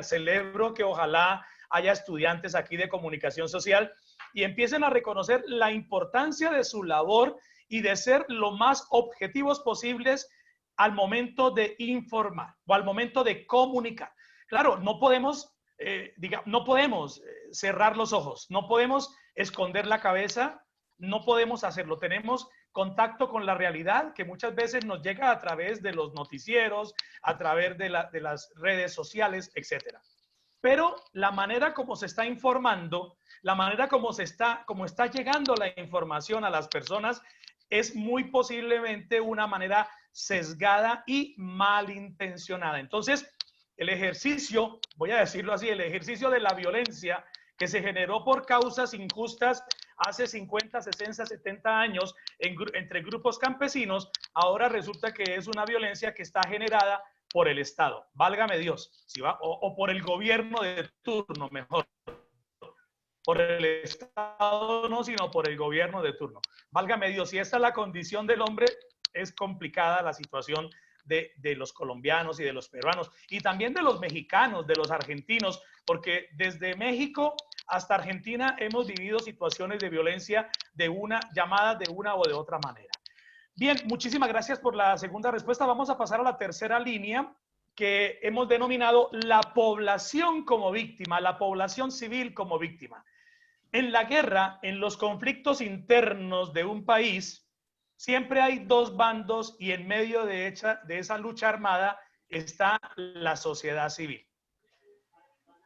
celebro que ojalá haya estudiantes aquí de comunicación social y empiecen a reconocer la importancia de su labor y de ser lo más objetivos posibles al momento de informar o al momento de comunicar. Claro, no podemos, no podemos cerrar los ojos, no podemos esconder la cabeza, no podemos hacerlo. Tenemos contacto con la realidad que muchas veces nos llega a través de los noticieros, a través de las redes sociales, etcétera. Pero la manera como se está informando, la manera como está llegando la información a las personas es muy posiblemente una manera sesgada y malintencionada. Entonces, el ejercicio, voy a decirlo así, el ejercicio de la violencia que se generó por causas injustas hace 50, 60, 70 años entre grupos campesinos, ahora resulta que es una violencia que está generada por el Estado, válgame Dios, si va, o por el gobierno de turno, mejor. Por el Estado no, sino por el gobierno de turno. Válgame Dios, si esta es la condición del hombre, es complicada la situación de los colombianos y de los peruanos, y también de los mexicanos, de los argentinos, porque desde México hasta Argentina hemos vivido situaciones de violencia llamadas de una o de otra manera. Bien, muchísimas gracias por la segunda respuesta. Vamos a pasar a la tercera línea que hemos denominado la población como víctima, la población civil como víctima. En la guerra, en los conflictos internos de un país, siempre hay dos bandos y en medio de esa lucha armada está la sociedad civil.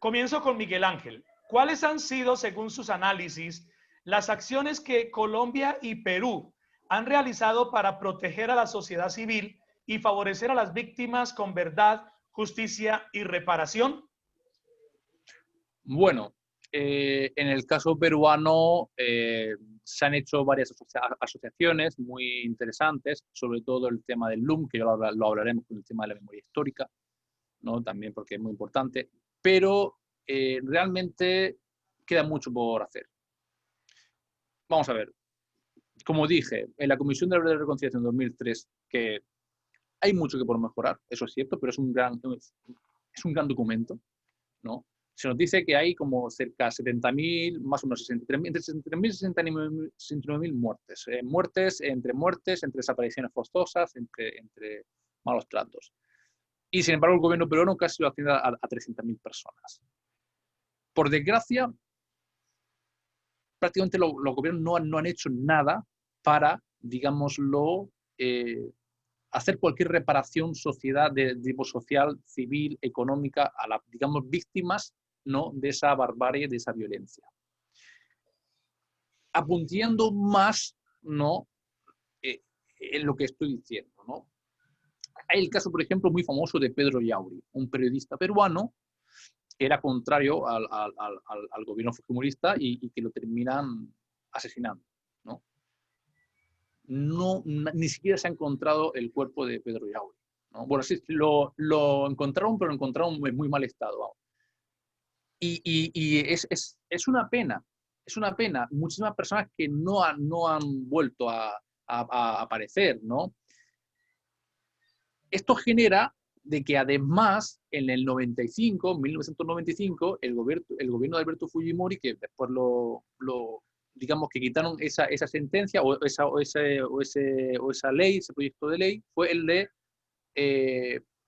Comienzo con Miguel Ángel. ¿Cuáles han sido, según sus análisis, las acciones que Colombia y Perú han realizado para proteger a la sociedad civil y favorecer a las víctimas con verdad, justicia y reparación? Bueno, en el caso peruano se han hecho varias asociaciones muy interesantes, sobre todo el tema del LUM, que lo hablaremos con el tema de la memoria histórica, ¿no? También porque es muy importante, pero realmente queda mucho por hacer. Vamos a ver. Como dije, en la Comisión de la Reconciliación de 2003, que hay mucho que por mejorar, eso es cierto, pero es un gran documento, ¿no? Se nos dice que hay como cerca de 70.000, más o menos 63.000, entre 63.000 y 69.000 muertes. Muertes, entre desapariciones forzosas, entre malos tratos. Y sin embargo, el gobierno peruano casi lo asciende a 300.000 personas. Por desgracia, prácticamente los gobiernos no han hecho nada para, digámoslo, hacer cualquier reparación de tipo social, civil, económica a las, digamos, víctimas, ¿no?, de esa barbarie, de esa violencia. Apuntando más, ¿no?, en lo que estoy diciendo, ¿no? Hay el caso, por ejemplo, muy famoso de Pedro Yauri, un periodista peruano que era contrario al gobierno fujimorista y que lo terminan asesinando, ¿no? Ni siquiera se ha encontrado el cuerpo de Pedro Yauri, ¿no? Bueno, sí, lo encontraron, pero lo encontraron en muy mal estado, vamos. Y es una pena, es una pena. Muchísimas personas que no han vuelto a aparecer, ¿no? Esto genera de que además en el 1995, el gobierno de Alberto Fujimori, que después digamos que quitaron esa sentencia o esa ley, ese proyecto de ley, fue el de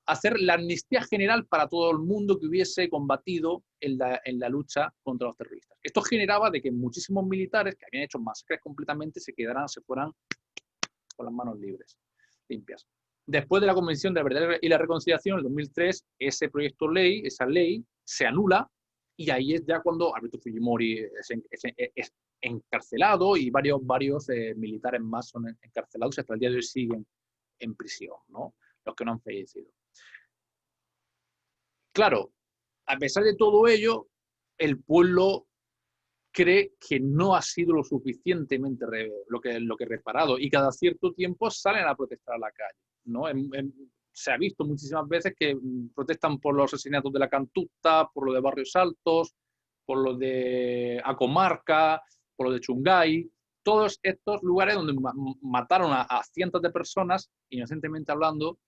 hacer la amnistía general para todo el mundo que hubiese combatido en la lucha contra los terroristas. Esto generaba de que muchísimos militares que habían hecho masacres completamente se fueran con las manos libres, limpias. Después de la Convención de la Verdad y la Reconciliación, en el 2003, ese proyecto de ley, esa ley, se anula, y ahí es ya cuando Alberto Fujimori es encarcelado y varios militares más son encarcelados y hasta el día de hoy siguen en prisión, ¿no? Los que no han fallecido. Claro, a pesar de todo ello, el pueblo cree que no ha sido lo suficientemente lo que reparado, y cada cierto tiempo salen a protestar a la calle, ¿no? Se ha visto muchísimas veces que protestan por los asesinatos de la Cantuta, por lo de Barrios Altos, por lo de Acomarca, por lo de Chungay, todos estos lugares donde mataron a cientos de personas, inocentemente hablando.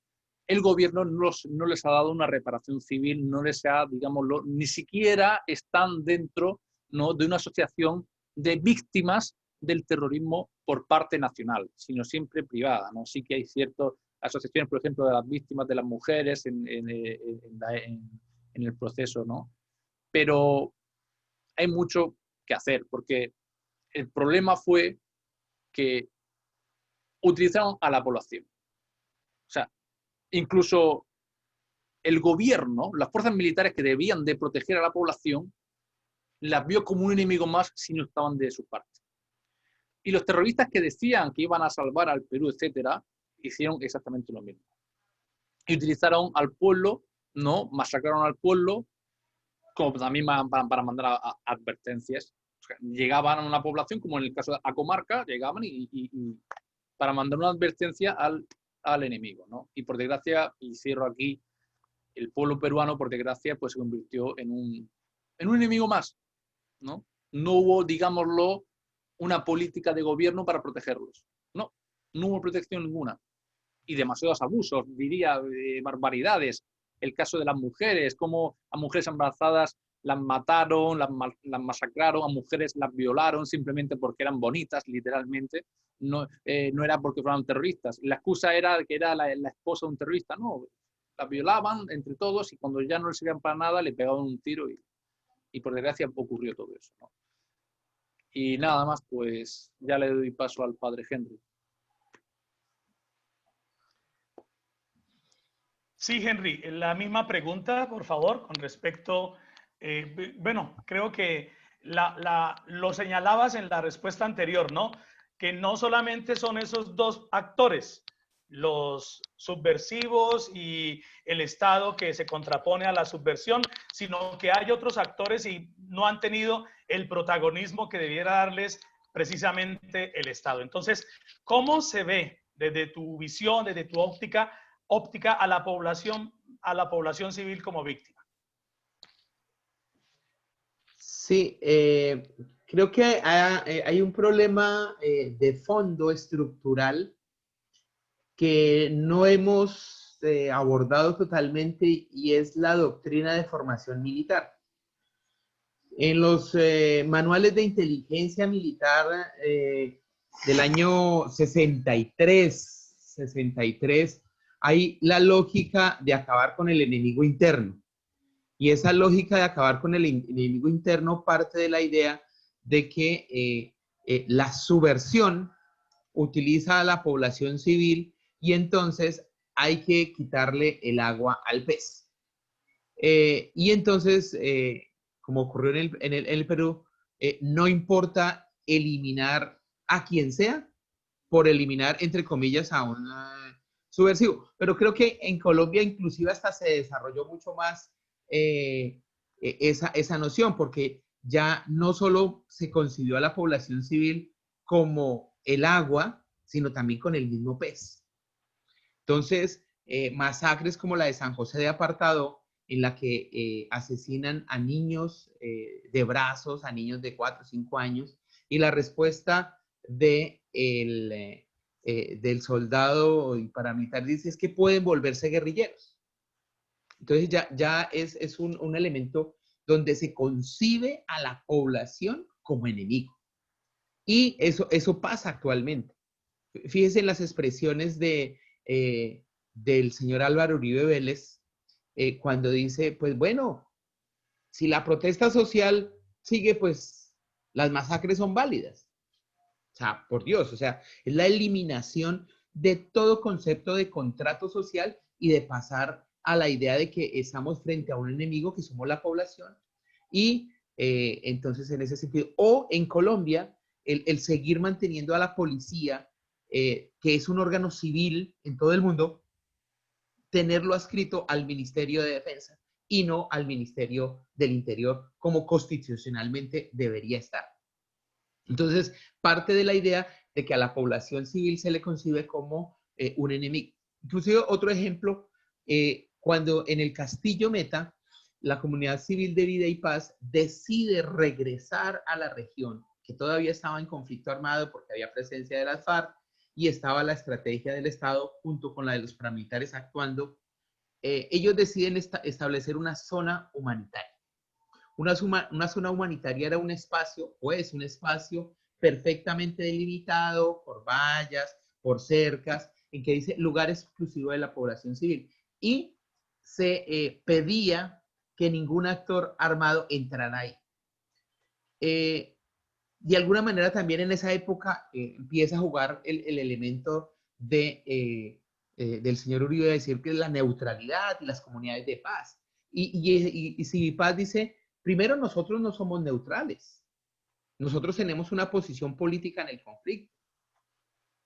El gobierno no les ha dado una reparación civil, no les ha, digámoslo, ni siquiera están dentro, ¿no?, de una asociación de víctimas del terrorismo por parte nacional, sino siempre privada, ¿no? Sí que hay ciertas asociaciones, por ejemplo, de las víctimas de las mujeres en el proceso, ¿no? Pero hay mucho que hacer, porque el problema fue que utilizaron a la población. O sea, incluso el gobierno, las fuerzas militares que debían de proteger a la población, las vio como un enemigo más si no estaban de su parte. Y los terroristas que decían que iban a salvar al Perú, etcétera, hicieron exactamente lo mismo. Y utilizaron al pueblo, ¿no? Masacraron al pueblo, como también para mandar advertencias. O sea, llegaban a una población, como en el caso de Acomarca, llegaban y para mandar una advertencia al enemigo, ¿no? Y por desgracia, y cierro aquí, el pueblo peruano, por desgracia, pues se convirtió en un enemigo más, ¿no? No hubo, digámoslo, una política de gobierno para protegerlos. No hubo protección ninguna. Y demasiados abusos, diría, barbaridades. El caso de las mujeres, cómo a mujeres embarazadas las mataron, las masacraron, a mujeres las violaron simplemente porque eran bonitas, literalmente. No era porque fueran terroristas. La excusa era que era la esposa de un terrorista. No, las violaban entre todos y cuando ya no les servían para nada, le pegaban un tiro y por desgracia ocurrió todo eso, ¿no? Y nada más, pues ya le doy paso al padre Henry. Sí, Henry, la misma pregunta, por favor, con respecto, bueno, creo que lo señalabas en la respuesta anterior, ¿no? Que no solamente son esos dos actores, los subversivos y el Estado que se contrapone a la subversión, sino que hay otros actores y no han tenido el protagonismo que debiera darles precisamente el Estado. Entonces, ¿cómo se ve desde tu visión, desde tu óptica a la población civil como víctima? Sí, creo que hay un problema de fondo estructural que no hemos abordado totalmente, y es la doctrina de formación militar. En los manuales de inteligencia militar del año 63, hay la lógica de acabar con el enemigo interno. Y esa lógica de acabar con el enemigo interno parte de la idea de que la subversión utiliza a la población civil y entonces hay que quitarle el agua al pez. Y entonces, como ocurrió en el Perú, no importa eliminar a quien sea por eliminar, entre comillas, a un subversivo. Pero creo que en Colombia inclusive hasta se desarrolló mucho más esa noción, porque ya no solo se concibió a la población civil como el agua, sino también con el mismo pez. Entonces, masacres como la de San José de Apartado, en la que asesinan a niños de brazos, a niños de 4 o 5 años, y la respuesta del soldado y paramilitar dice es que pueden volverse guerrilleros. Entonces ya es un elemento donde se concibe a la población como enemigo. Y eso pasa actualmente. Fíjense en las expresiones de del señor Álvaro Uribe Vélez, cuando dice, pues bueno, si la protesta social sigue, pues las masacres son válidas. O sea, por Dios, o sea, es la eliminación de todo concepto de contrato social y de pasar a la idea de que estamos frente a un enemigo que somos la población. Y entonces, en ese sentido, o en Colombia, el seguir manteniendo a la policía, que es un órgano civil en todo el mundo, tenerlo adscrito al Ministerio de Defensa y no al Ministerio del Interior, como constitucionalmente debería estar. Entonces, parte de la idea de que a la población civil se le concibe como un enemigo. Inclusive, otro ejemplo, cuando en el Castillo Meta, la comunidad civil de Vida y Paz decide regresar a la región, que todavía estaba en conflicto armado porque había presencia de las FARC y estaba la estrategia del Estado junto con la de los paramilitares actuando, ellos deciden establecer una zona humanitaria. Una zona humanitaria era un espacio, o es un espacio perfectamente delimitado por vallas, por cercas, en que dice lugar exclusivo de la población civil. Y se pedía que ningún actor armado entrara ahí. De alguna manera también en esa época empieza a jugar el elemento del señor Uribe de decir que es la neutralidad y las comunidades de paz. Y Civipaz dice, primero, nosotros no somos neutrales. Nosotros tenemos una posición política en el conflicto.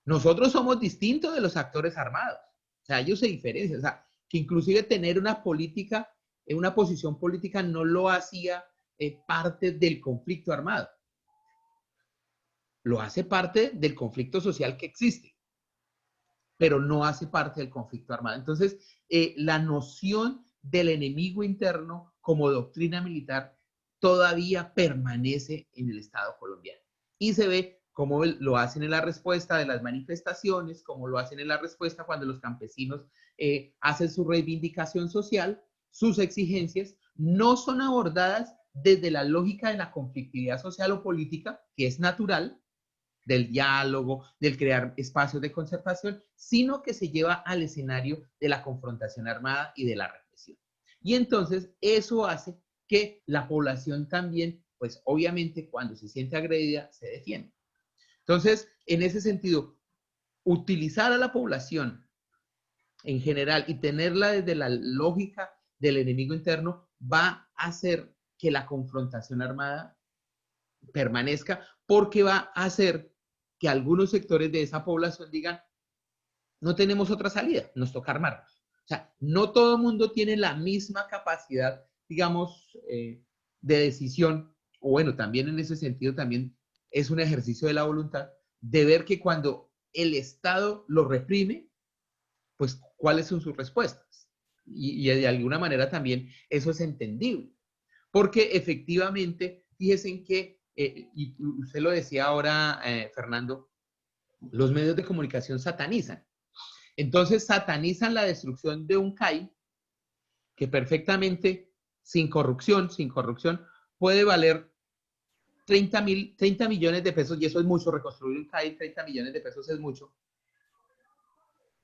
Nosotros somos distintos de los actores armados. O sea, ellos se diferencian. O sea, que inclusive tener una política, una posición política no lo hacía parte del conflicto armado. Lo hace parte del conflicto social que existe, pero no hace parte del conflicto armado. Entonces, la noción del enemigo interno como doctrina militar todavía permanece en el Estado colombiano. Y se ve cómo lo hacen en la respuesta de las manifestaciones, cómo lo hacen en la respuesta cuando los campesinos hacen su reivindicación social, sus exigencias, no son abordadas desde la lógica de la conflictividad social o política, que es natural, del diálogo, del crear espacios de concertación, sino que se lleva al escenario de la confrontación armada y de la represión. Y entonces eso hace que la población también, pues obviamente cuando se siente agredida, se defiende. Entonces, en ese sentido, utilizar a la población en general y tenerla desde la lógica del enemigo interno va a hacer que la confrontación armada permanezca, porque va a hacer que algunos sectores de esa población digan, no tenemos otra salida, nos toca armarnos. O sea, no todo el mundo tiene la misma capacidad, digamos, de decisión, o bueno, también en ese sentido también es un ejercicio de la voluntad, de ver que cuando el Estado lo reprime, pues cuáles son sus respuestas. Y de alguna manera también eso es entendible, porque efectivamente, fíjense en que y usted lo decía ahora, Fernando, los medios de comunicación satanizan. Entonces satanizan la destrucción de un CAI que perfectamente, sin corrupción, puede valer 30 millones de pesos, y eso es mucho, reconstruir un CAI, 30 millones de pesos es mucho.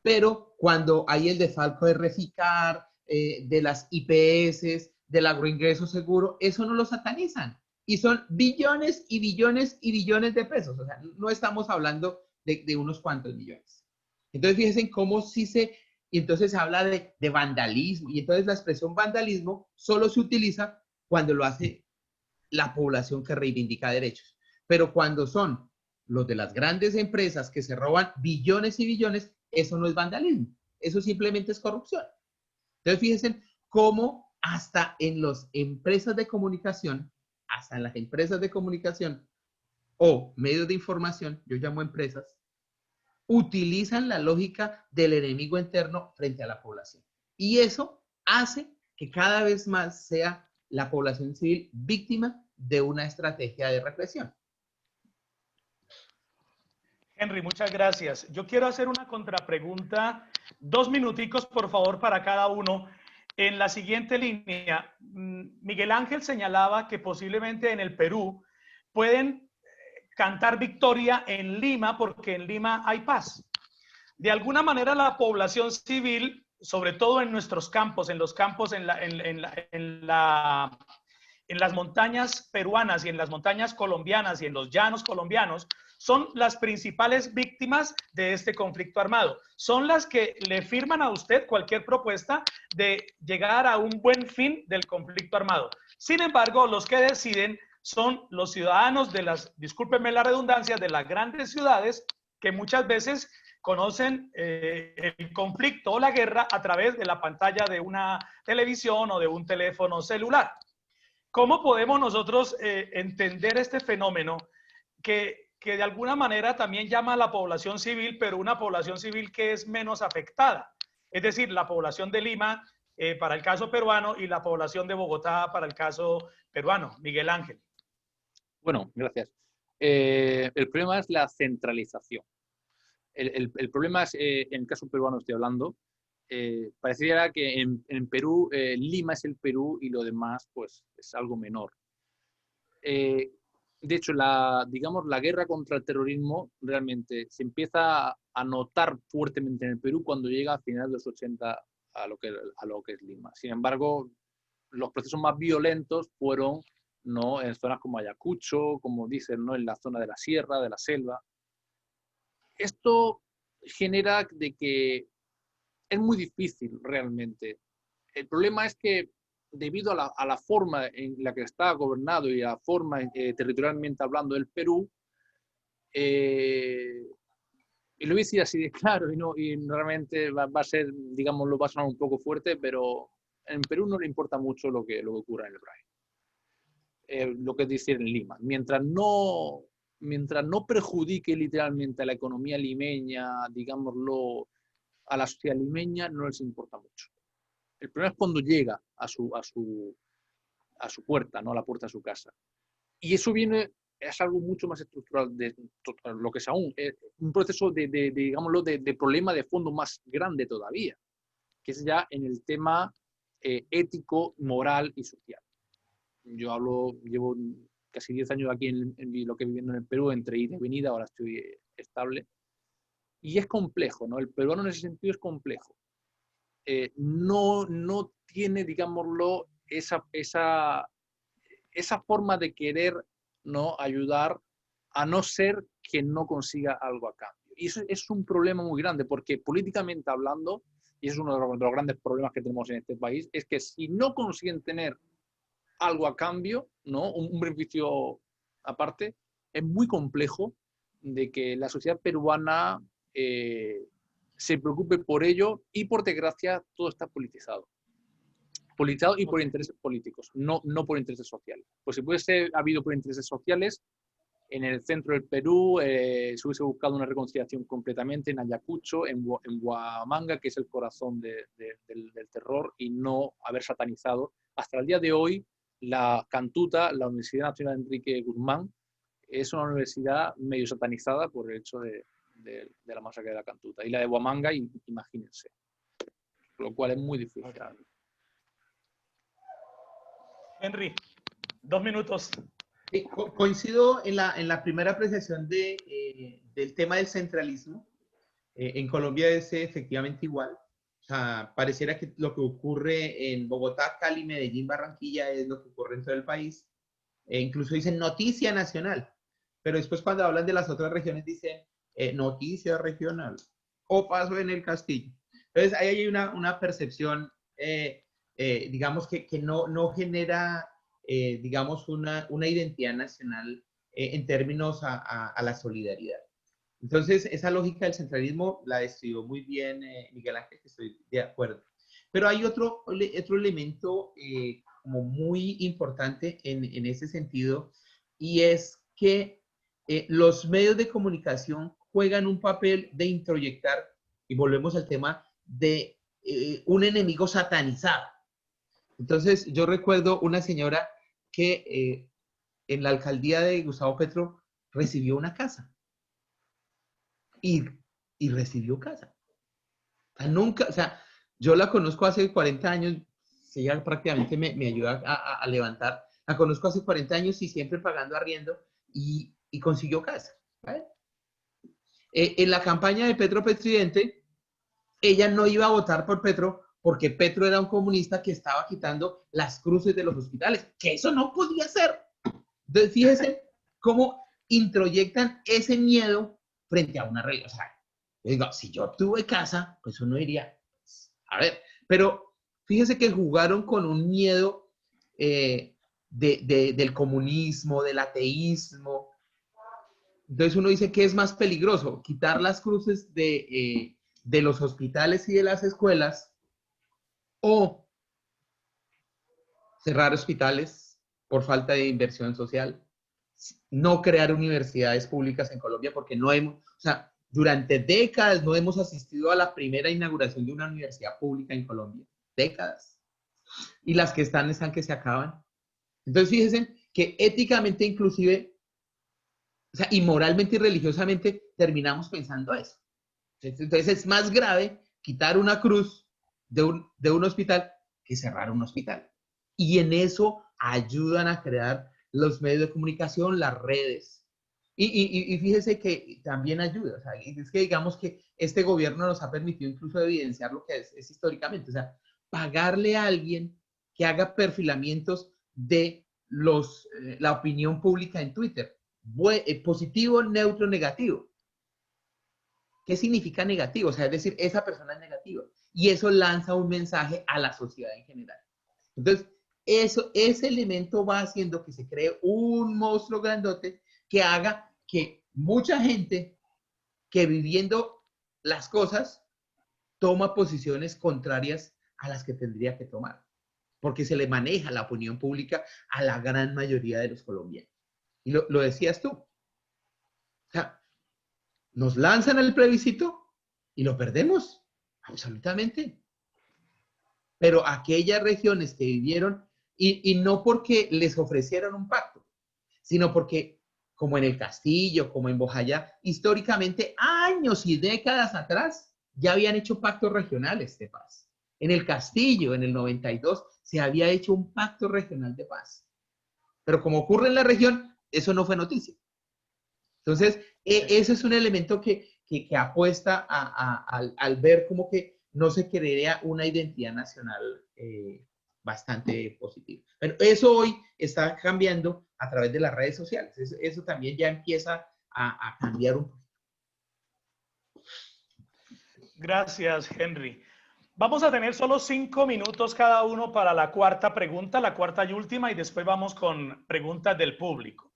Pero cuando hay el desfalco de Reficar, de las IPS, del agroingreso seguro, eso no lo satanizan. Y son billones y billones y billones de pesos. O sea, no estamos hablando de unos cuantos millones. Entonces, fíjense cómo sí y entonces se habla de vandalismo. Y entonces la expresión vandalismo solo se utiliza cuando lo hace la población que reivindica derechos. Pero cuando son los de las grandes empresas que se roban billones y billones, eso no es vandalismo. Eso simplemente es corrupción. Entonces, fíjense cómo hasta en las empresas de comunicación, o medios de información, yo llamo empresas, utilizan la lógica del enemigo interno frente a la población. Y eso hace que cada vez más sea la población civil víctima de una estrategia de represión. Henry, muchas gracias. Yo quiero hacer una contrapregunta, 2 minuticos por favor para cada uno. En la siguiente línea, Miguel Ángel señalaba que posiblemente en el Perú pueden cantar victoria en Lima porque en Lima hay paz. De alguna manera la población civil, sobre todo en nuestros campos, en los campos, en las montañas peruanas y en las montañas colombianas y en los llanos colombianos, son las principales víctimas de este conflicto armado. Son las que le firman a usted cualquier propuesta de llegar a un buen fin del conflicto armado. Sin embargo, los que deciden son los ciudadanos de las, discúlpenme la redundancia, de las grandes ciudades, que muchas veces conocen el conflicto o la guerra a través de la pantalla de una televisión o de un teléfono celular. ¿Cómo podemos nosotros entender este fenómeno que de alguna manera también llama a la población civil, pero una población civil que es menos afectada? Es decir, la población de Lima para el caso peruano y la población de Bogotá para el caso peruano. Miguel Ángel. Bueno, gracias. El problema es la centralización. El problema es, en el caso peruano estoy hablando, pareciera que en Perú, Lima es el Perú y lo demás pues es algo menor. De hecho, digamos, la guerra contra el terrorismo realmente se empieza a notar fuertemente en el Perú cuando llega a finales de los 80 a lo que es Lima. Sin embargo, los procesos más violentos fueron, ¿no?, en zonas como Ayacucho, como dicen, ¿no?, en la zona de la sierra, de la selva. Esto genera de que es muy difícil realmente. El problema es que debido a la forma en la que está gobernado y a la forma territorialmente hablando del Perú, y lo voy a decir así de claro, y realmente va a ser, digamos, lo va a sonar un poco fuerte, pero en Perú no le importa mucho lo que ocurra en el Braille. Lo que es decir en Lima. Mientras no perjudique literalmente a la economía limeña, digámoslo, a la sociedad limeña, no les importa mucho. El problema es cuando llega a su puerta, ¿no?, a la puerta de su casa. Y eso es algo mucho más estructural de lo que es aún. Un proceso digámoslo, de problema de fondo más grande todavía, que es ya en el tema ético, moral y social. Llevo casi 10 años aquí en lo que viviendo en el Perú, entre ida y venida, ahora estoy estable. Y es complejo, ¿no? El peruano en ese sentido es complejo. No tiene, digámoslo, esa forma de querer, ¿no?, ayudar, a no ser que no consiga algo a cambio. Y eso es un problema muy grande, porque políticamente hablando, y es uno de los grandes problemas que tenemos en este país, es que si no consiguen tener algo a cambio, ¿no?, un beneficio aparte, es muy complejo de que la sociedad peruana se preocupe por ello, y por desgracia todo está politizado. Politizado y por intereses políticos, no por intereses sociales. Pues si hubiese habido por intereses sociales, en el centro del Perú se hubiese buscado una reconciliación completamente en Ayacucho, en Huamanga, que es el corazón del terror, y no haber satanizado. Hasta el día de hoy, la Cantuta, la Universidad Nacional Enrique Guzmán, es una universidad medio satanizada por el hecho de la masacre de la Cantuta. Y la de Huamanga, imagínense. Lo cual es muy difícil. Henry, 2 minutos. Coincido en la primera apreciación del tema del centralismo. En Colombia es efectivamente igual. O sea, pareciera que lo que ocurre en Bogotá, Cali, Medellín, Barranquilla es lo que ocurre en todo el país. Incluso dicen noticia nacional. Pero después cuando hablan de las otras regiones dicen noticia regional o paso en el castillo. Entonces ahí hay una percepción, digamos, que no genera, digamos, una identidad nacional en términos a la solidaridad. Entonces, esa lógica del centralismo la describió muy bien Miguel Ángel, que estoy de acuerdo. Pero hay otro elemento como muy importante en ese sentido, y es que los medios de comunicación juegan un papel de introyectar, y volvemos al tema de un enemigo satanizado. Entonces, yo recuerdo una señora que en la alcaldía de Gustavo Petro recibió una casa. Y recibió casa. O sea, nunca, o sea, yo la conozco hace 40 años, ella prácticamente me ayuda a levantar. La conozco hace 40 años y siempre pagando arriendo, y consiguió casa, ¿vale? En la campaña de Petro presidente, ella no iba a votar por Petro porque Petro era un comunista que estaba quitando las cruces de los hospitales, que eso no podía ser. Entonces, fíjense cómo introyectan ese miedo frente a una realidad. O sea, yo digo, si yo tuve casa, pues uno diría, a ver, pero fíjense que jugaron con un miedo del comunismo, del ateísmo. Entonces uno dice, ¿qué es más peligroso? ¿Quitar las cruces de los hospitales y de las escuelas o cerrar hospitales por falta de inversión social? No crear universidades públicas en Colombia porque no hemos, o sea, durante décadas no hemos asistido a la primera inauguración de una universidad pública en Colombia. Décadas. Y las que están que se acaban. Entonces fíjense que éticamente inclusive, o sea, y moralmente y religiosamente terminamos pensando eso. Entonces es más grave quitar una cruz de un hospital que cerrar un hospital. Y en eso ayudan a crear los medios de comunicación, las redes. Y fíjese que también ayuda. O sea, es que digamos que este gobierno nos ha permitido incluso evidenciar lo que es históricamente. O sea, pagarle a alguien que haga perfilamientos de la opinión pública en Twitter. Positivo, neutro, negativo. ¿Qué significa negativo? O sea, es decir, esa persona es negativa. Y eso lanza un mensaje a la sociedad en general. Entonces, ese elemento va haciendo que se cree un monstruo grandote que haga que mucha gente que viviendo las cosas toma posiciones contrarias a las que tendría que tomar. Porque se le maneja la opinión pública a la gran mayoría de los colombianos. Y lo decías tú. O sea, nos lanzan el plebiscito y lo perdemos, absolutamente. Pero aquellas regiones que vivieron, y no porque les ofrecieron un pacto, sino porque, como en el Castillo, como en Bojayá, históricamente, años y décadas atrás, ya habían hecho pactos regionales de paz. En el Castillo, en el 92, se había hecho un pacto regional de paz. Pero como ocurre en la región, eso no fue noticia. Entonces, ese es un elemento que apuesta al ver como que no se crea una identidad nacional bastante positiva. Pero eso hoy está cambiando a través de las redes sociales. Eso también ya empieza a cambiar un poco. Gracias, Henry. Vamos a tener solo 5 minutos cada uno para la cuarta pregunta, la cuarta y última, y después vamos con preguntas del público.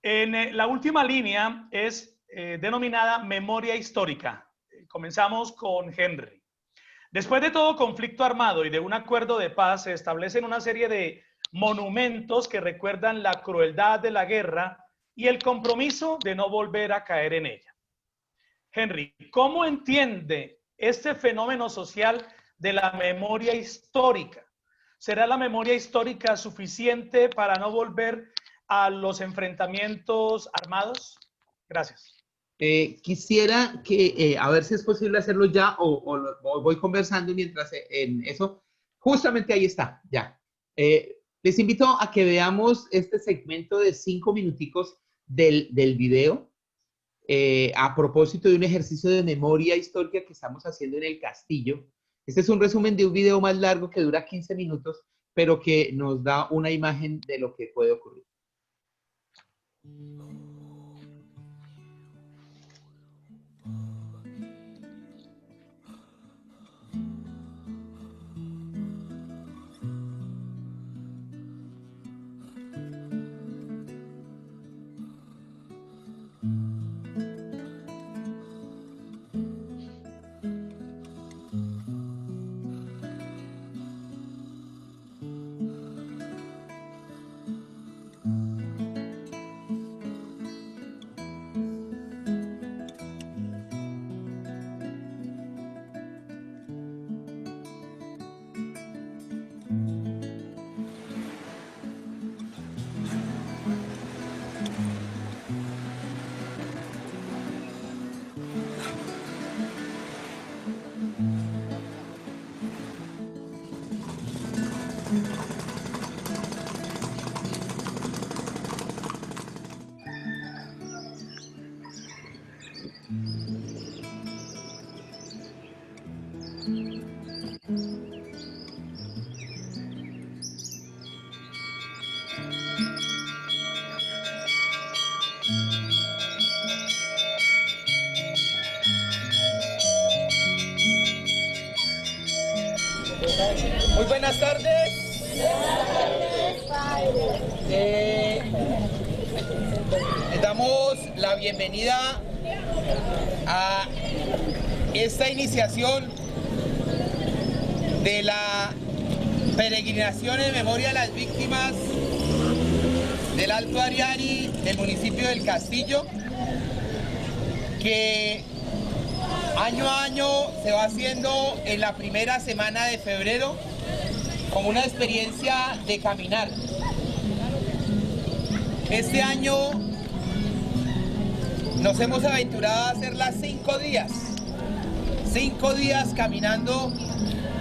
La última línea es denominada memoria histórica. Comenzamos con Henry. Después de todo conflicto armado y de un acuerdo de paz, se establecen una serie de monumentos que recuerdan la crueldad de la guerra y el compromiso de no volver a caer en ella. Henry, ¿cómo entiende este fenómeno social de la memoria histórica? ¿Será la memoria histórica suficiente para no volver a los enfrentamientos armados? Gracias. Quisiera que, a ver si es posible hacerlo ya o voy conversando mientras en eso. Justamente ahí está, ya. Les invito a que veamos este segmento de 5 minuticos del video a propósito de un ejercicio de memoria histórica que estamos haciendo en el Castillo. Este es un resumen de un video más largo que dura 15 minutos, pero que nos da una imagen de lo que puede ocurrir. Buenas tardes. Les damos la bienvenida a esta iniciación de la peregrinación en memoria de las víctimas del Alto Ariari del municipio del Castillo, que año a año se va haciendo en la primera semana de febrero como una experiencia de caminar. Este año nos hemos aventurado a hacerla 5 días. 5 días caminando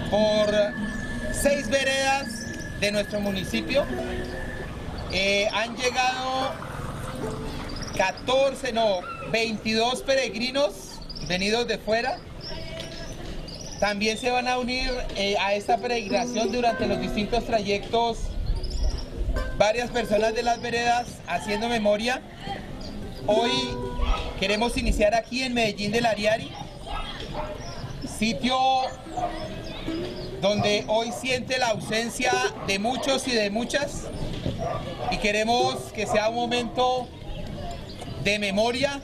por 6 veredas de nuestro municipio. Han llegado 22 peregrinos venidos de fuera. También se van a unir a esta peregrinación durante los distintos trayectos varias personas de las veredas haciendo memoria. Hoy queremos iniciar aquí en Medellín del Ariari, sitio donde hoy siente la ausencia de muchos y de muchas, y queremos que sea un momento de memoria,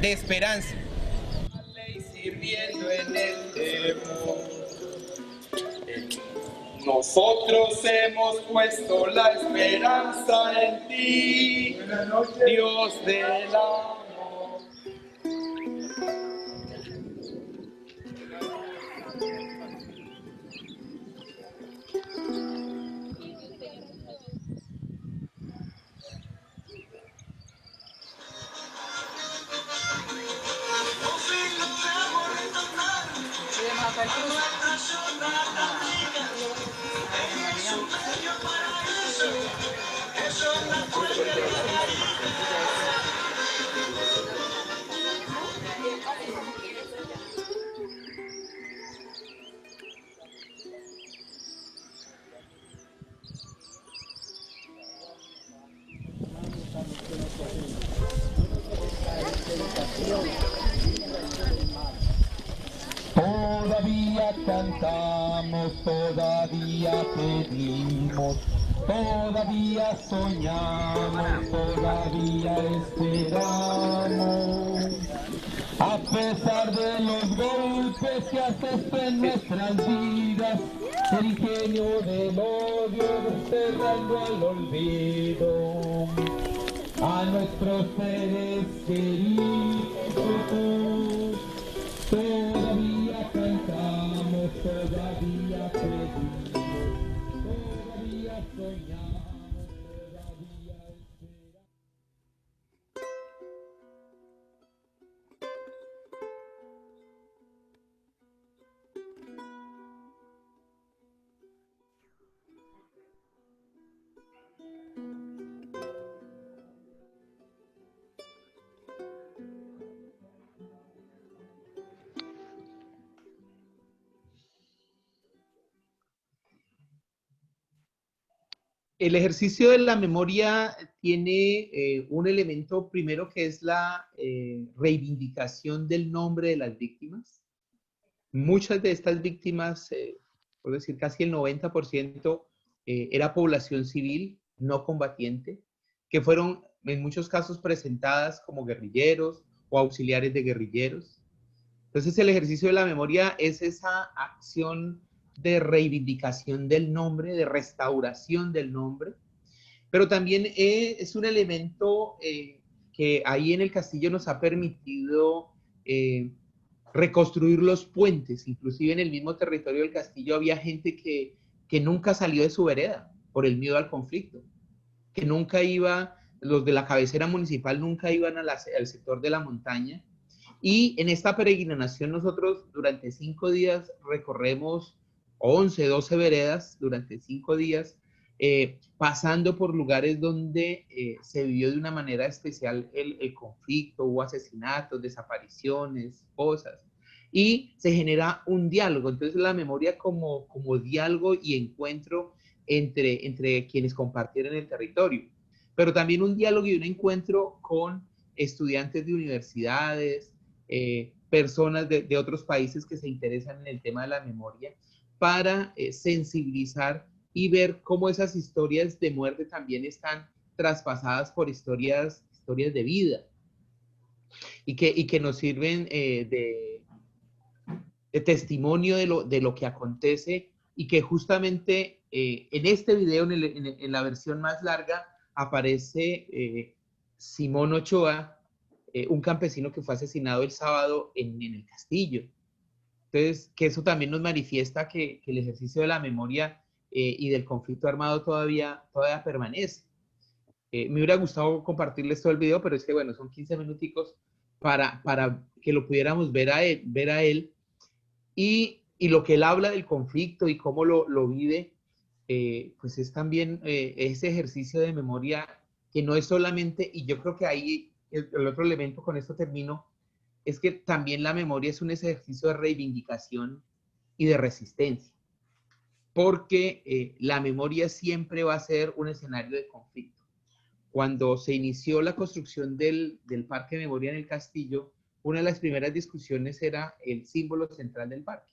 de esperanza. Sirviendo en el temor, nosotros hemos puesto la esperanza en ti, Dios del amor. Todavía cantamos, todavía pedimos, todavía soñamos, todavía esperamos. A pesar de los golpes que asestan nuestras vidas, el ingenio del odio desterrando al olvido a nuestros seres queridos. Todavía cantamos, todavía pedimos, todavía soñamos, todavía esperamos. El ejercicio de la memoria tiene un elemento primero que es la reivindicación del nombre de las víctimas. Muchas de estas víctimas, por decir casi el 90%, era población civil no combatiente, que fueron en muchos casos presentadas como guerrilleros o auxiliares de guerrilleros. Entonces el ejercicio de la memoria es esa acción de reivindicación del nombre, de restauración del nombre, pero también es un elemento que ahí en el Castillo nos ha permitido reconstruir los puentes. Inclusive en el mismo territorio del Castillo había gente que nunca salió de su vereda por el miedo al conflicto, que nunca iba, los de la cabecera municipal nunca iban al sector de la montaña. Y en esta peregrinación nosotros durante 5 días recorremos 11, 12 veredas durante 5 días, pasando por lugares donde se vivió de una manera especial el conflicto, hubo asesinatos, desapariciones, cosas, y se genera un diálogo. Entonces la memoria como diálogo y encuentro entre quienes compartieron el territorio, pero también un diálogo y un encuentro con estudiantes de universidades, personas de otros países que se interesan en el tema de la memoria, para sensibilizar y ver cómo esas historias de muerte también están traspasadas por historias de vida y que nos sirven de testimonio de lo que acontece y que justamente en este video, en la versión más larga, aparece Simón Ochoa, un campesino que fue asesinado el sábado en el Castillo. Entonces, que eso también nos manifiesta que el ejercicio de la memoria y del conflicto armado todavía permanece. Me hubiera gustado compartirles todo el video, pero es que, bueno, son 15 minuticos para que lo pudiéramos ver a él y lo que él habla del conflicto y cómo lo vive, pues es también ese ejercicio de memoria que no es solamente, y yo creo que ahí el otro elemento, con esto termino, es que también la memoria es un ejercicio de reivindicación y de resistencia, porque la memoria siempre va a ser un escenario de conflicto. Cuando se inició la construcción del Parque de Memoria en el Castillo, una de las primeras discusiones era el símbolo central del parque.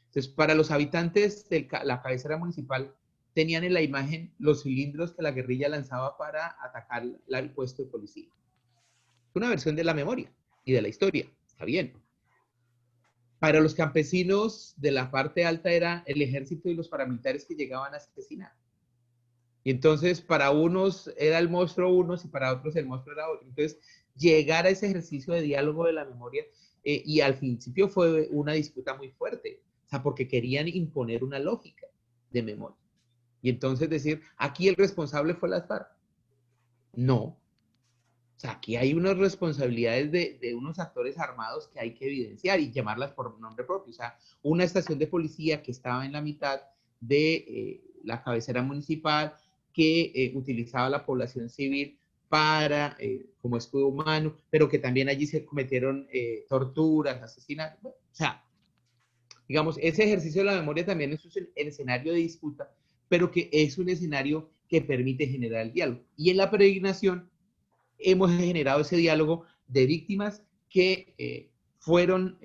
Entonces, para los habitantes de la cabecera municipal, tenían en la imagen los cilindros que la guerrilla lanzaba para atacar el puesto de policía. Una versión de la memoria y de la historia, está bien. Para los campesinos de la parte alta era el ejército y los paramilitares que llegaban a asesinar. Y entonces para unos era el monstruo unos y para otros el monstruo era otro. Entonces llegar a ese ejercicio de diálogo de la memoria y al principio fue una disputa muy fuerte, o sea, porque querían imponer una lógica de memoria. Y entonces decir, aquí el responsable fue las FARC. No. O sea, aquí hay unas responsabilidades de unos actores armados que hay que evidenciar y llamarlas por nombre propio. O sea, una estación de policía que estaba en la mitad de la cabecera municipal, que utilizaba la población civil para, como escudo humano, pero que también allí se cometieron torturas, asesinatos. Bueno, o sea, digamos, ese ejercicio de la memoria también es un escenario de disputa, pero que es un escenario que permite generar el diálogo. Y en la peregrinación hemos generado ese diálogo de víctimas que fueron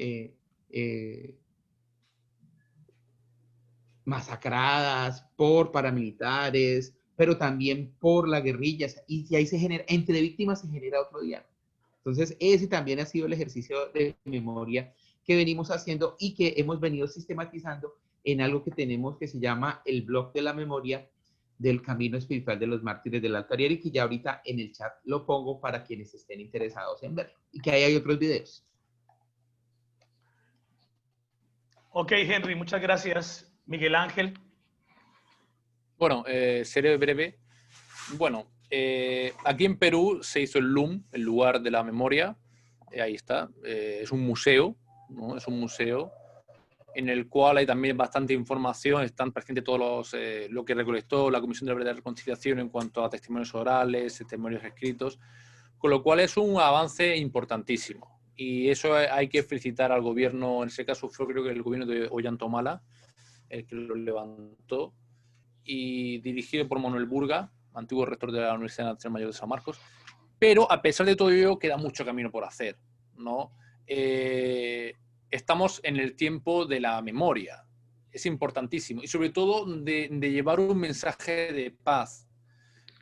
masacradas por paramilitares, pero también por la guerrilla, y ahí se genera, entre víctimas se genera otro diálogo. Entonces, ese también ha sido el ejercicio de memoria que venimos haciendo y que hemos venido sistematizando en algo que tenemos que se llama el blog de la memoria del Camino Espiritual de los Mártires del Alto Ariel, y que ya ahorita en el chat lo pongo para quienes estén interesados en verlo, y que ahí hay otros videos. Ok, Henry, muchas gracias. Miguel Ángel. Bueno, seré breve. Bueno, aquí en Perú se hizo el LUM, el lugar de la memoria. Ahí está. Es un museo, ¿no? Es un museo en el cual hay también bastante información. Están presentes todos lo que recolectó la Comisión de Verdad y Reconciliación en cuanto a testimonios orales, testimonios escritos, con lo cual es un avance importantísimo. Y eso hay que felicitar al gobierno. En ese caso fue, creo que el gobierno de Ollantaytamala el que lo levantó, y dirigido por Manuel Burga, antiguo rector de la Universidad Nacional Mayor de San Marcos. Pero a pesar de todo ello, queda mucho camino por hacer, ¿no? Estamos en el tiempo de la memoria. Es importantísimo. Y sobre todo de llevar un mensaje de paz.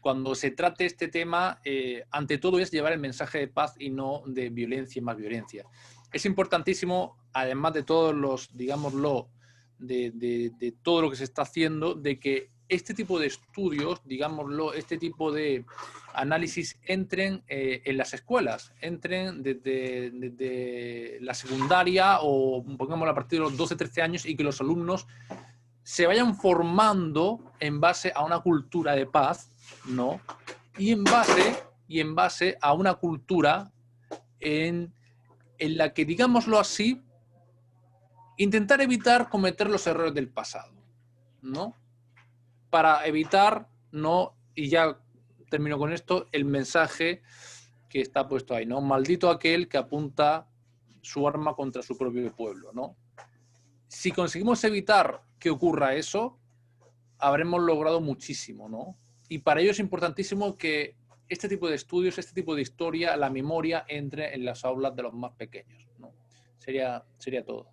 Cuando se trate este tema, ante todo es llevar el mensaje de paz y no de violencia y más violencia. Es importantísimo, además de todos los, digámoslo, de todo lo que se está haciendo, de que este tipo de estudios, digámoslo, este tipo de análisis entren en las escuelas, entren desde la secundaria o pongámoslo a partir de los 12-13 años, y que los alumnos se vayan formando en base a una cultura de paz, ¿no? Y en base a una cultura en la que, digámoslo así, intentar evitar cometer los errores del pasado, ¿no? Para evitar, ¿no? Y ya termino con esto, el mensaje que está puesto ahí, ¿no? Maldito aquel que apunta su arma contra su propio pueblo, ¿no? Si conseguimos evitar que ocurra eso, habremos logrado muchísimo, ¿no? Y para ello es importantísimo que este tipo de estudios, este tipo de historia, la memoria, entre en las aulas de los más pequeños, ¿no? Sería todo.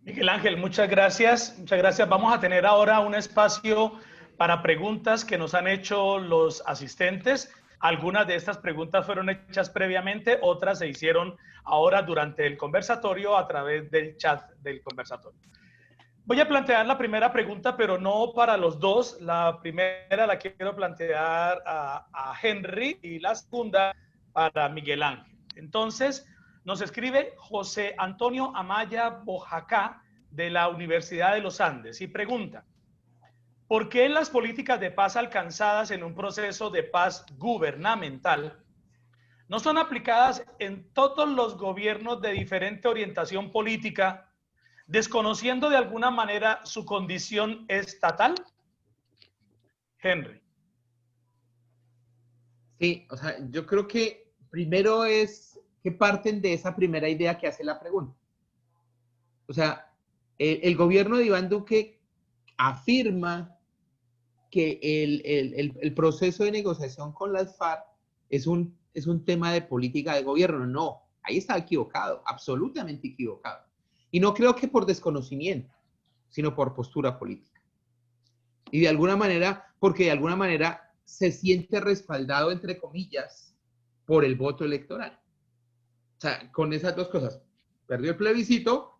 Miguel Ángel, muchas gracias. Muchas gracias. Vamos a tener ahora un espacio para preguntas que nos han hecho los asistentes. Algunas de estas preguntas fueron hechas previamente, otras se hicieron ahora durante el conversatorio a través del chat del conversatorio. Voy a plantear la primera pregunta, pero no para los dos. La primera la quiero plantear a Henry y la segunda para Miguel Ángel. Entonces, nos escribe José Antonio Amaya Bojacá de la Universidad de los Andes y pregunta: ¿por qué las políticas de paz alcanzadas en un proceso de paz gubernamental no son aplicadas en todos los gobiernos de diferente orientación política, desconociendo de alguna manera su condición estatal? Henry. Sí, o sea, yo creo que primero es que parten de esa primera idea que hace la pregunta. O sea, el gobierno de Iván Duque afirma que el proceso de negociación con las FARC es un tema de política de gobierno. No, ahí está equivocado, absolutamente equivocado. Y no creo que por desconocimiento, sino por postura política. Y de alguna manera, porque de alguna manera se siente respaldado, entre comillas, por el voto electoral. O sea, con esas dos cosas. Perdió el plebiscito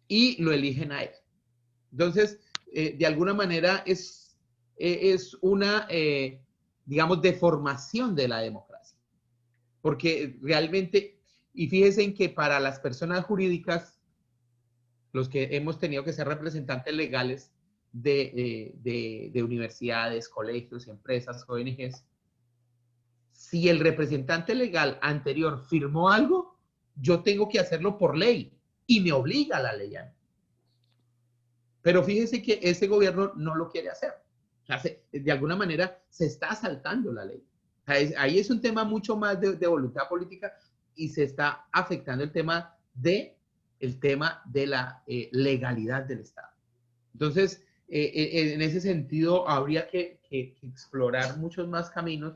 y lo eligen a él. Entonces, de alguna manera es una, digamos, deformación de la democracia. Porque realmente, y fíjense en que para las personas jurídicas, los que hemos tenido que ser representantes legales de universidades, colegios, empresas, ONGs, si el representante legal anterior firmó algo, yo tengo que hacerlo por ley y me obliga la ley a mí. Pero fíjese que ese gobierno no lo quiere hacer. O sea, de alguna manera se está saltando la ley. O sea, ahí es un tema mucho más de voluntad política y se está afectando el tema de la legalidad del Estado. Entonces, en ese sentido, habría que explorar muchos más caminos,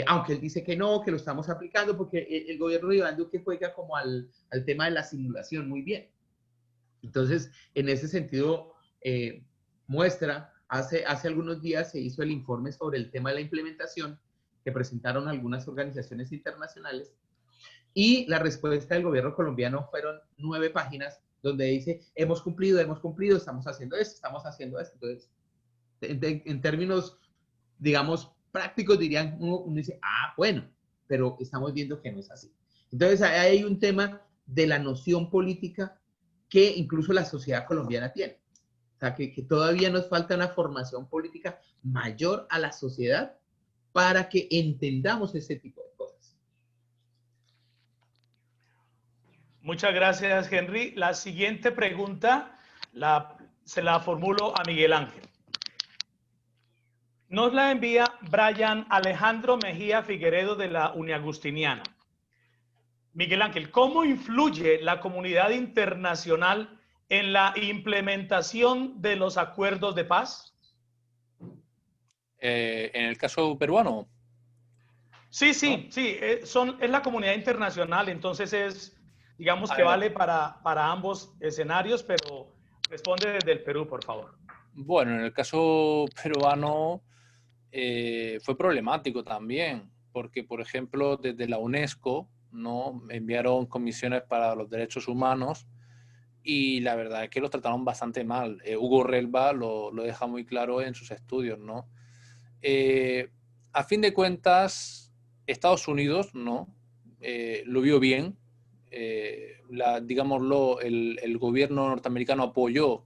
aunque él dice que no, que lo estamos aplicando, porque el gobierno de Iván Duque juega como al tema de la simulación muy bien. Entonces, en ese sentido, muestra, hace algunos días se hizo el informe sobre el tema de la implementación que presentaron algunas organizaciones internacionales y la respuesta del gobierno colombiano fueron 9 páginas donde dice, hemos cumplido, estamos haciendo esto, estamos haciendo esto. Entonces, en términos, digamos, prácticos dirían, uno dice, bueno, pero estamos viendo que no es así. Entonces, ahí hay un tema de la noción política que incluso la sociedad colombiana tiene. O sea, que todavía nos falta una formación política mayor a la sociedad para que entendamos ese tipo de cosas. Muchas gracias, Henry. La siguiente pregunta se la formulo a Miguel Ángel. Nos la envía Brian Alejandro Mejía Figueredo de la Uniagustiniana. Miguel Ángel, ¿cómo influye la comunidad internacional en la implementación de los acuerdos de paz? En el caso peruano. Sí, es la comunidad internacional, entonces digamos que vale para ambos escenarios, pero responde desde el Perú, por favor. Bueno, en el caso peruano fue problemático también, porque, por ejemplo, desde la UNESCO, ¿no?, enviaron comisiones para los derechos humanos y la verdad es que los trataron bastante mal. Hugo Relva lo deja muy claro en sus estudios, ¿no? A fin de cuentas, Estados Unidos, ¿no?, lo vio bien. Digámoslo, el gobierno norteamericano apoyó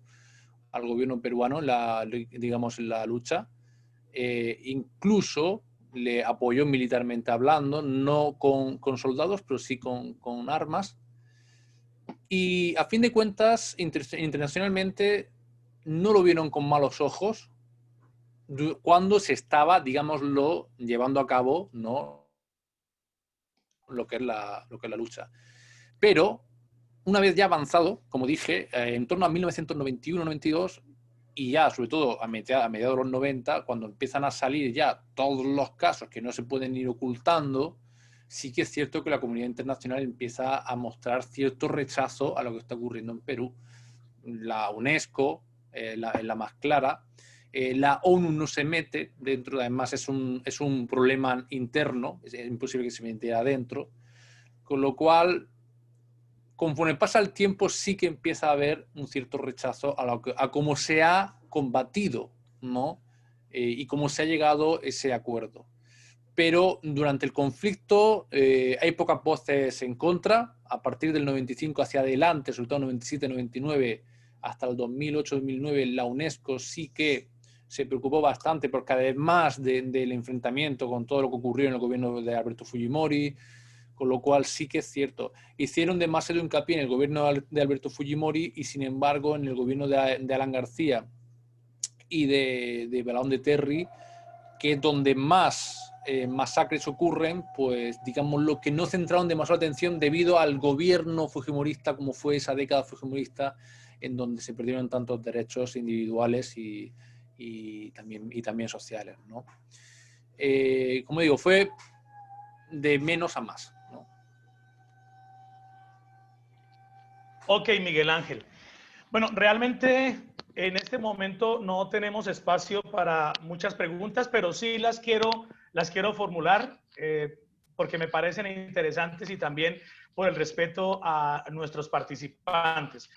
al gobierno peruano digamos, en la lucha. Incluso le apoyó militarmente hablando, no con soldados, pero sí con armas. Y a fin de cuentas, internacionalmente no lo vieron con malos ojos cuando se estaba, digámoslo, llevando a cabo, ¿no?, lo que es la lucha. Pero una vez ya avanzado, como dije, en torno a 1991-92, y ya sobre todo a mediados de los 90, cuando empiezan a salir ya todos los casos que no se pueden ir ocultando, sí que es cierto que la comunidad internacional empieza a mostrar cierto rechazo a lo que está ocurriendo en Perú. La UNESCO es la más clara. La ONU no se mete dentro, además es un problema interno, es imposible que se metiera adentro, con lo cual, conforme pasa el tiempo, sí que empieza a haber un cierto rechazo a cómo se ha combatido, ¿no? Y cómo se ha llegado a ese acuerdo. Pero durante el conflicto hay pocas voces en contra. A partir del 95 hacia adelante, sobre todo 97-99, hasta el 2008-2009, la UNESCO sí que se preocupó bastante porque además del enfrentamiento con todo lo que ocurrió en el gobierno de Alberto Fujimori, con lo cual sí que es cierto. Hicieron demasiado hincapié en el gobierno de Alberto Fujimori y sin embargo en el gobierno de Alan García y de Balaún de Terry, que es donde más masacres ocurren, pues digamos lo que no centraron demasiada atención debido al gobierno fujimorista, como fue esa década fujimorista, en donde se perdieron tantos derechos individuales y también sociales, ¿no? Como digo, fue de menos a más, ¿no? Ok, Miguel Ángel. Bueno, realmente en este momento no tenemos espacio para muchas preguntas, pero sí las quiero formular porque me parecen interesantes y también por el respeto a nuestros participantes.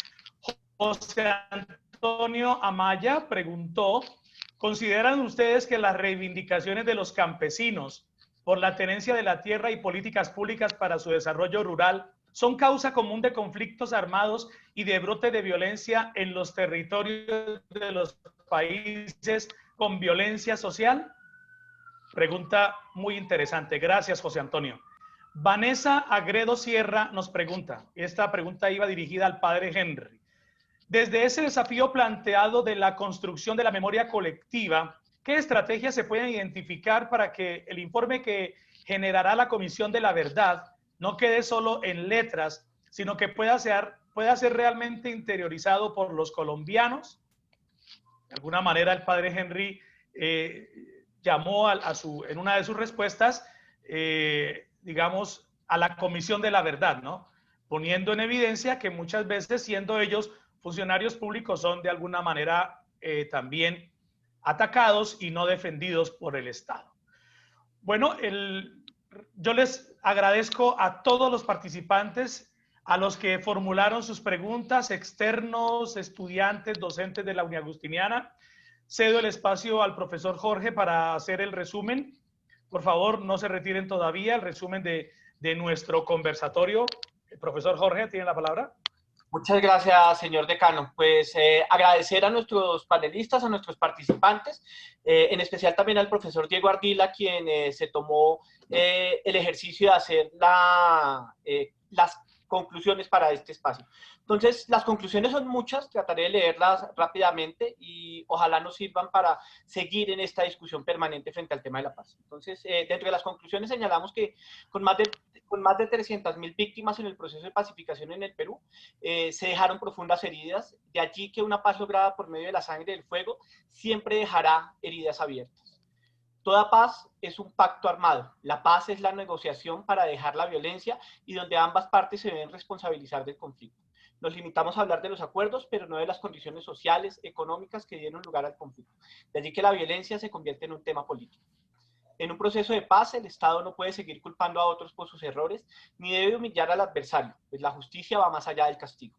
José Antonio Amaya preguntó, ¿consideran ustedes que las reivindicaciones de los campesinos por la tenencia de la tierra y políticas públicas para su desarrollo rural son causa común de conflictos armados y de brote de violencia en los territorios de los países con violencia social? Pregunta muy interesante. Gracias, José Antonio. Vanessa Agredo Sierra nos pregunta, esta pregunta iba dirigida al padre Henry. Desde ese desafío planteado de la construcción de la memoria colectiva, ¿qué estrategias se pueden identificar para que el informe que generará la Comisión de la Verdad no quede solo en letras, sino que pueda ser realmente interiorizado por los colombianos? De alguna manera el padre Henry llamó en una de sus respuestas, digamos, a la Comisión de la Verdad, ¿no? Poniendo en evidencia que muchas veces, siendo ellos funcionarios públicos, son de alguna manera también atacados y no defendidos por el Estado. Bueno, yo les agradezco a todos los participantes, a los que formularon sus preguntas, externos, estudiantes, docentes de la Uniagustiniana. Cedo el espacio al profesor Jorge para hacer el resumen. Por favor, no se retiren todavía, el resumen de nuestro conversatorio. El profesor Jorge tiene la palabra. Muchas gracias, señor decano. Pues agradecer a nuestros panelistas, a nuestros participantes, en especial también al profesor Diego Ardila, quien se tomó el ejercicio de hacer las conclusiones para este espacio. Entonces, las conclusiones son muchas, trataré de leerlas rápidamente y ojalá nos sirvan para seguir en esta discusión permanente frente al tema de la paz. Entonces, dentro de las conclusiones señalamos que con más de 300.000 víctimas en el proceso de pacificación en el Perú, se dejaron profundas heridas, de allí que una paz lograda por medio de la sangre y del fuego siempre dejará heridas abiertas. Toda paz es un pacto armado. La paz es la negociación para dejar la violencia y donde ambas partes se deben responsabilizar del conflicto. Nos limitamos a hablar de los acuerdos, pero no de las condiciones sociales, económicas que dieron lugar al conflicto. De allí que la violencia se convierte en un tema político. En un proceso de paz, el Estado no puede seguir culpando a otros por sus errores, ni debe humillar al adversario, pues la justicia va más allá del castigo.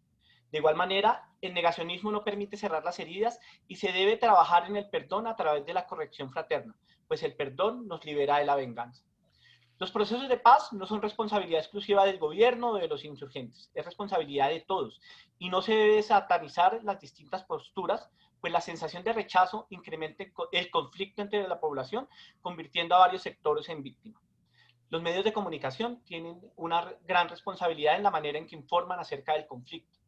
De igual manera, el negacionismo no permite cerrar las heridas y se debe trabajar en el perdón a través de la corrección fraterna, pues el perdón nos libera de la venganza. Los procesos de paz no son responsabilidad exclusiva del gobierno o de los insurgentes, es responsabilidad de todos y no se debe satanizar las distintas posturas, pues la sensación de rechazo incrementa el conflicto entre la población, convirtiendo a varios sectores en víctimas. Los medios de comunicación tienen una gran responsabilidad en la manera en que informan acerca del conflicto.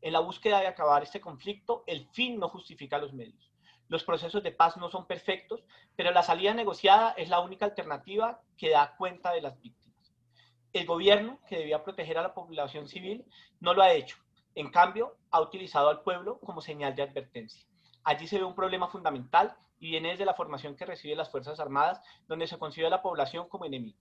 En la búsqueda de acabar este conflicto, el fin no justifica los medios. Los procesos de paz no son perfectos, pero la salida negociada es la única alternativa que da cuenta de las víctimas. El gobierno, que debía proteger a la población civil, no lo ha hecho. En cambio, ha utilizado al pueblo como señal de advertencia. Allí se ve un problema fundamental y viene desde la formación que reciben las Fuerzas Armadas, donde se concibe a la población como enemigo.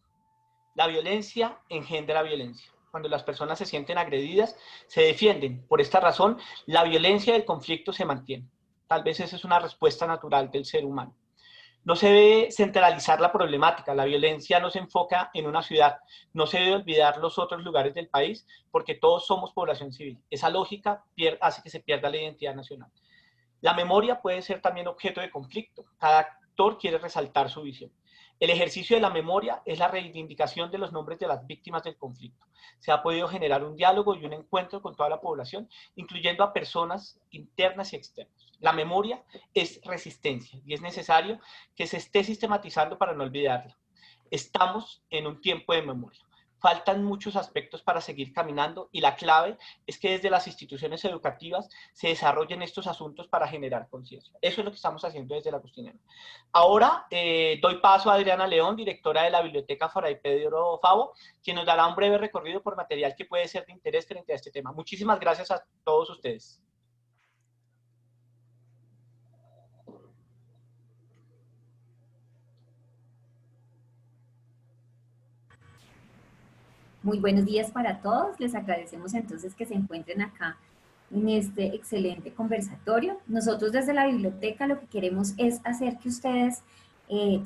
La violencia engendra violencia. Cuando las personas se sienten agredidas, se defienden. Por esta razón, la violencia del conflicto se mantiene. Tal vez esa es una respuesta natural del ser humano. No se debe centralizar la problemática, la violencia no se enfoca en una ciudad, no se debe olvidar los otros lugares del país porque todos somos población civil. Esa lógica hace que se pierda la identidad nacional. La memoria puede ser también objeto de conflicto, cada actor quiere resaltar su visión. El ejercicio de la memoria es la reivindicación de los nombres de las víctimas del conflicto. Se ha podido generar un diálogo y un encuentro con toda la población, incluyendo a personas internas y externas. La memoria es resistencia y es necesario que se esté sistematizando para no olvidarla. Estamos en un tiempo de memoria. Faltan muchos aspectos para seguir caminando y la clave es que desde las instituciones educativas se desarrollen estos asuntos para generar conciencia. Eso es lo que estamos haciendo desde la Agustinera. Ahora doy paso a Adriana León, directora de la Biblioteca Fray Pedro Favo, quien nos dará un breve recorrido por material que puede ser de interés frente a este tema. Muchísimas gracias a todos ustedes. Muy buenos días para todos. Les agradecemos entonces que se encuentren acá en este excelente conversatorio. Nosotros desde la biblioteca lo que queremos es hacer que ustedes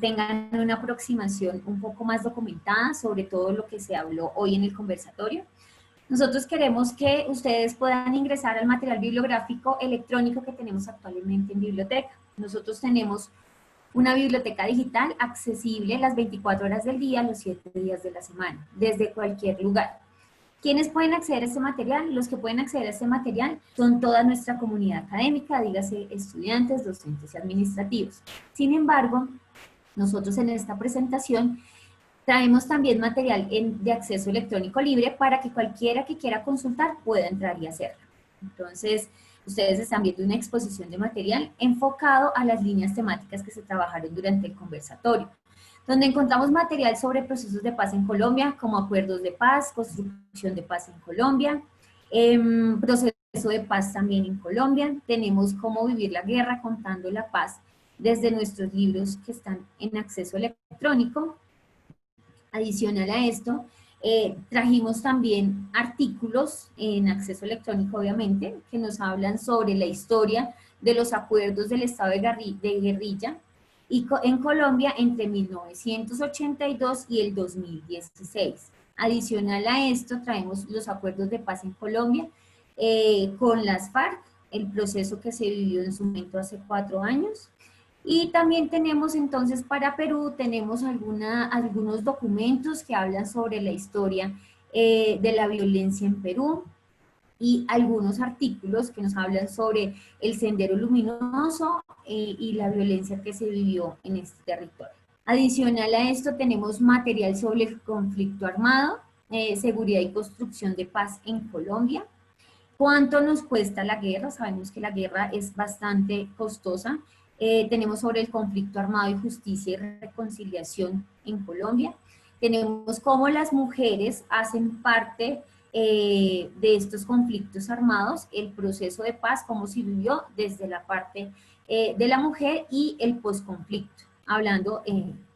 tengan una aproximación un poco más documentada sobre todo lo que se habló hoy en el conversatorio. Nosotros queremos que ustedes puedan ingresar al material bibliográfico electrónico que tenemos actualmente en biblioteca. Nosotros tenemos una biblioteca digital accesible las 24 horas del día, los 7 días de la semana, desde cualquier lugar. ¿Quiénes pueden acceder a este material? Los que pueden acceder a este material son toda nuestra comunidad académica, dígase estudiantes, docentes y administrativos. Sin embargo, nosotros en esta presentación traemos también material de acceso electrónico libre para que cualquiera que quiera consultar pueda entrar y hacerlo. Entonces, ustedes están viendo una exposición de material enfocado a las líneas temáticas que se trabajaron durante el conversatorio, donde encontramos material sobre procesos de paz en Colombia, como acuerdos de paz, construcción de paz en Colombia, proceso de paz también en Colombia. Tenemos cómo vivir la guerra contando la paz desde nuestros libros que están en acceso electrónico. Adicional a esto, trajimos también artículos en acceso electrónico, obviamente, que nos hablan sobre la historia de los acuerdos del estado de guerrilla y en Colombia entre 1982 y el 2016. Adicional a esto, traemos los acuerdos de paz en Colombia con las FARC, el proceso que se vivió en su momento hace 4 años. Y también tenemos entonces para Perú, tenemos algunos documentos que hablan sobre la historia de la violencia en Perú y algunos artículos que nos hablan sobre el Sendero Luminoso y la violencia que se vivió en este territorio. Adicional a esto tenemos material sobre el conflicto armado, seguridad y construcción de paz en Colombia. ¿Cuánto nos cuesta la guerra? Sabemos que la guerra es bastante costosa. Tenemos sobre el conflicto armado y justicia y reconciliación en Colombia. Tenemos cómo las mujeres hacen parte de estos conflictos armados, el proceso de paz, cómo se vivió desde la parte de la mujer y el posconflicto, hablando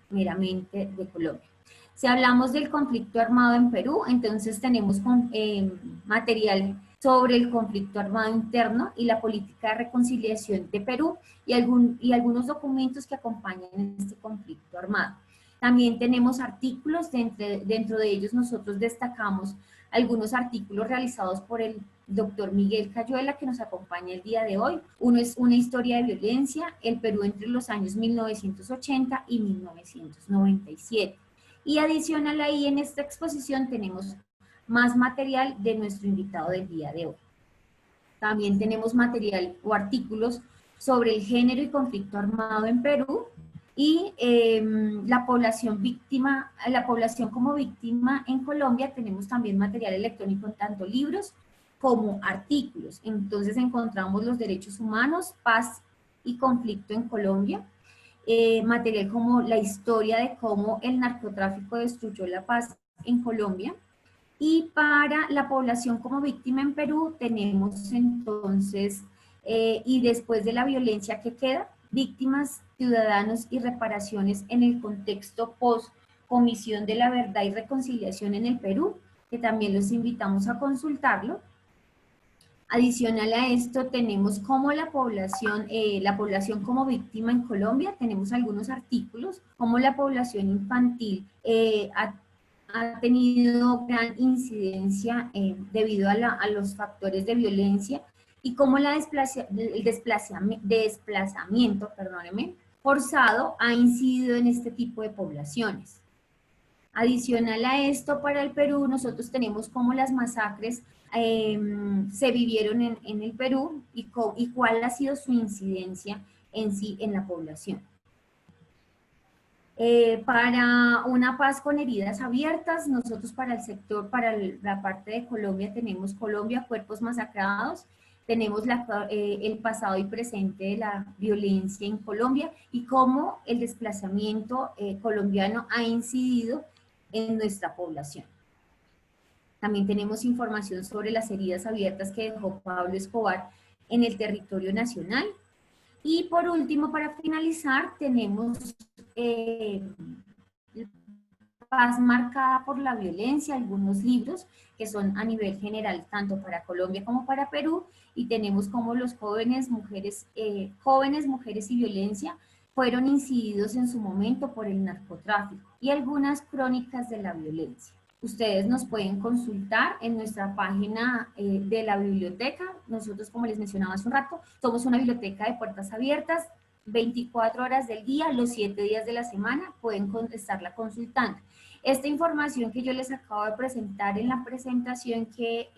meramente de Colombia. Si hablamos del conflicto armado en Perú, entonces tenemos material sobre el conflicto armado interno y la política de reconciliación de Perú y algunos documentos que acompañan este conflicto armado. También tenemos artículos, dentro de ellos nosotros destacamos algunos artículos realizados por el doctor Miguel Cayuela, que nos acompaña el día de hoy. Uno es Una historia de violencia, el Perú entre los años 1980 y 1997. Y adicional ahí en esta exposición tenemos más material de nuestro invitado del día de hoy. También tenemos material o artículos sobre el género y conflicto armado en Perú y la población como víctima en Colombia. Tenemos también material electrónico en tanto libros como artículos. Entonces encontramos los derechos humanos, paz y conflicto en Colombia, material como la historia de cómo el narcotráfico destruyó la paz en Colombia. Y para la población como víctima en Perú tenemos entonces, y después de la violencia que queda, víctimas, ciudadanos y reparaciones en el contexto Comisión de la Verdad y Reconciliación en el Perú, que también los invitamos a consultarlo. Adicional a esto, tenemos como la población como víctima en Colombia, tenemos algunos artículos, como la población infantil ha tenido gran incidencia debido a los factores de violencia y cómo el desplazamiento, perdóneme, forzado ha incidido en este tipo de poblaciones. Adicional a esto, para el Perú, nosotros tenemos cómo las masacres se vivieron en el Perú y cuál ha sido su incidencia en sí en la población. Para una paz con heridas abiertas, nosotros para el sector, para la parte de Colombia, tenemos Colombia, cuerpos masacrados, tenemos el pasado y presente de la violencia en Colombia y cómo el desplazamiento colombiano ha incidido en nuestra población. También tenemos información sobre las heridas abiertas que dejó Pablo Escobar en el territorio nacional. Y por último, para finalizar, tenemos paz marcada por la violencia, algunos libros que son a nivel general, tanto para Colombia como para Perú, y tenemos como los jóvenes, mujeres y violencia fueron incididos en su momento por el narcotráfico, y algunas crónicas de la violencia. Ustedes nos pueden consultar en nuestra página de la biblioteca. Nosotros, como les mencionaba hace un rato, somos una biblioteca de puertas abiertas, 24 horas del día, los 7 días de la semana, pueden estarla consultando. Esta información que yo les acabo de presentar en la presentación que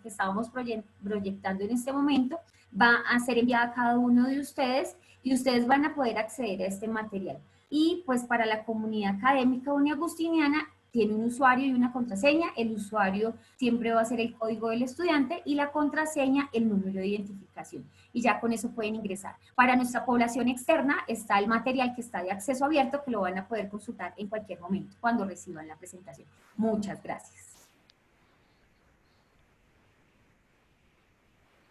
estábamos proyectando en este momento, va a ser enviada a cada uno de ustedes y ustedes van a poder acceder a este material. Y pues para la comunidad académica uniagustiniana, tiene un usuario y una contraseña. El usuario siempre va a ser el código del estudiante y la contraseña el número de identificación. Y ya con eso pueden ingresar. Para nuestra población externa está el material que está de acceso abierto, que lo van a poder consultar en cualquier momento cuando reciban la presentación. Muchas gracias.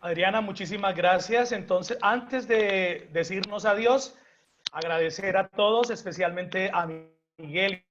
Adriana, muchísimas gracias. Entonces, antes de decirnos adiós, agradecer a todos, especialmente a Miguel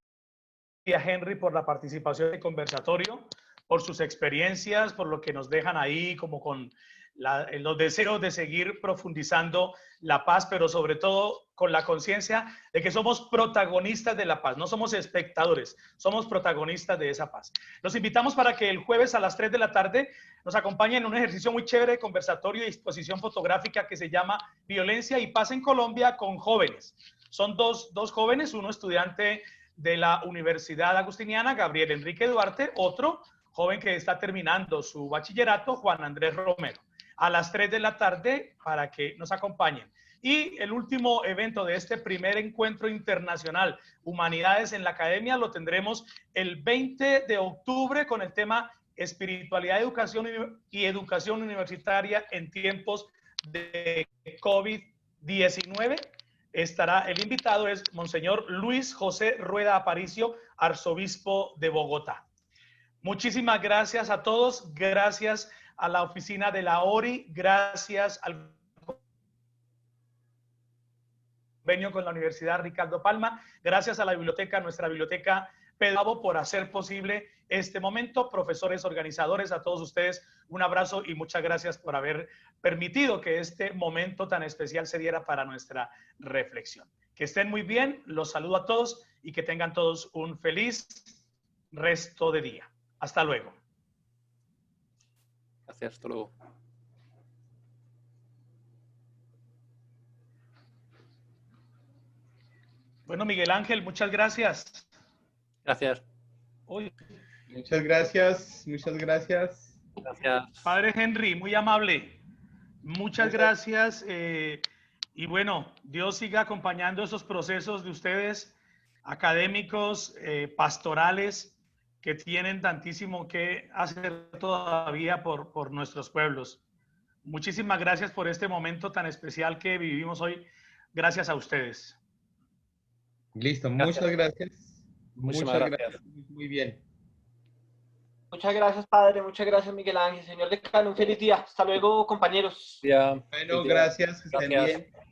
y a Henry por la participación en el conversatorio, por sus experiencias, por lo que nos dejan ahí como con los deseos de seguir profundizando la paz, pero sobre todo con la conciencia de que somos protagonistas de la paz, no somos espectadores, somos protagonistas de esa paz. Los invitamos para que el jueves a las 3 de la tarde nos acompañen en un ejercicio muy chévere de conversatorio y exposición fotográfica que se llama Violencia y Paz en Colombia con jóvenes. Son dos jóvenes, uno estudiante de la Universidad Agustiniana, Gabriel Enrique Duarte, otro joven que está terminando su bachillerato, Juan Andrés Romero. A las 3 de la tarde para que nos acompañen. Y el último evento de este primer encuentro internacional, Humanidades en la Academia, lo tendremos el 20 de octubre con el tema Espiritualidad, Educación y Educación Universitaria en tiempos de COVID-19. Estará, el invitado es Monseñor Luis José Rueda Aparicio, arzobispo de Bogotá. Muchísimas gracias a todos, gracias a la oficina de la ORI, gracias al convenio con la Universidad Ricardo Palma, gracias a la biblioteca, nuestra biblioteca Pedro, por hacer posible este momento. Profesores, organizadores, a todos ustedes un abrazo y muchas gracias por haber permitido que este momento tan especial se diera para nuestra reflexión. Que estén muy bien, los saludo a todos y que tengan todos un feliz resto de día. Hasta luego. Gracias, hasta luego. Bueno, Miguel Ángel, muchas gracias. Gracias. Uy. Muchas gracias, muchas gracias. Gracias. Padre Henry, muy amable. Muchas gracias. Y bueno, Dios siga acompañando esos procesos de ustedes, académicos, pastorales, que tienen tantísimo que hacer todavía por nuestros pueblos. Muchísimas gracias por este momento tan especial que vivimos hoy. Gracias a ustedes. Listo, Gracias. muchas gracias. Muchísimas Muchas gracias. gracias. Muy bien. Muchas gracias, padre. Muchas gracias, Miguel Ángel. Señor decano, un feliz día. Hasta luego, compañeros. Día. Bueno, gracias, que estén Gracias. bien.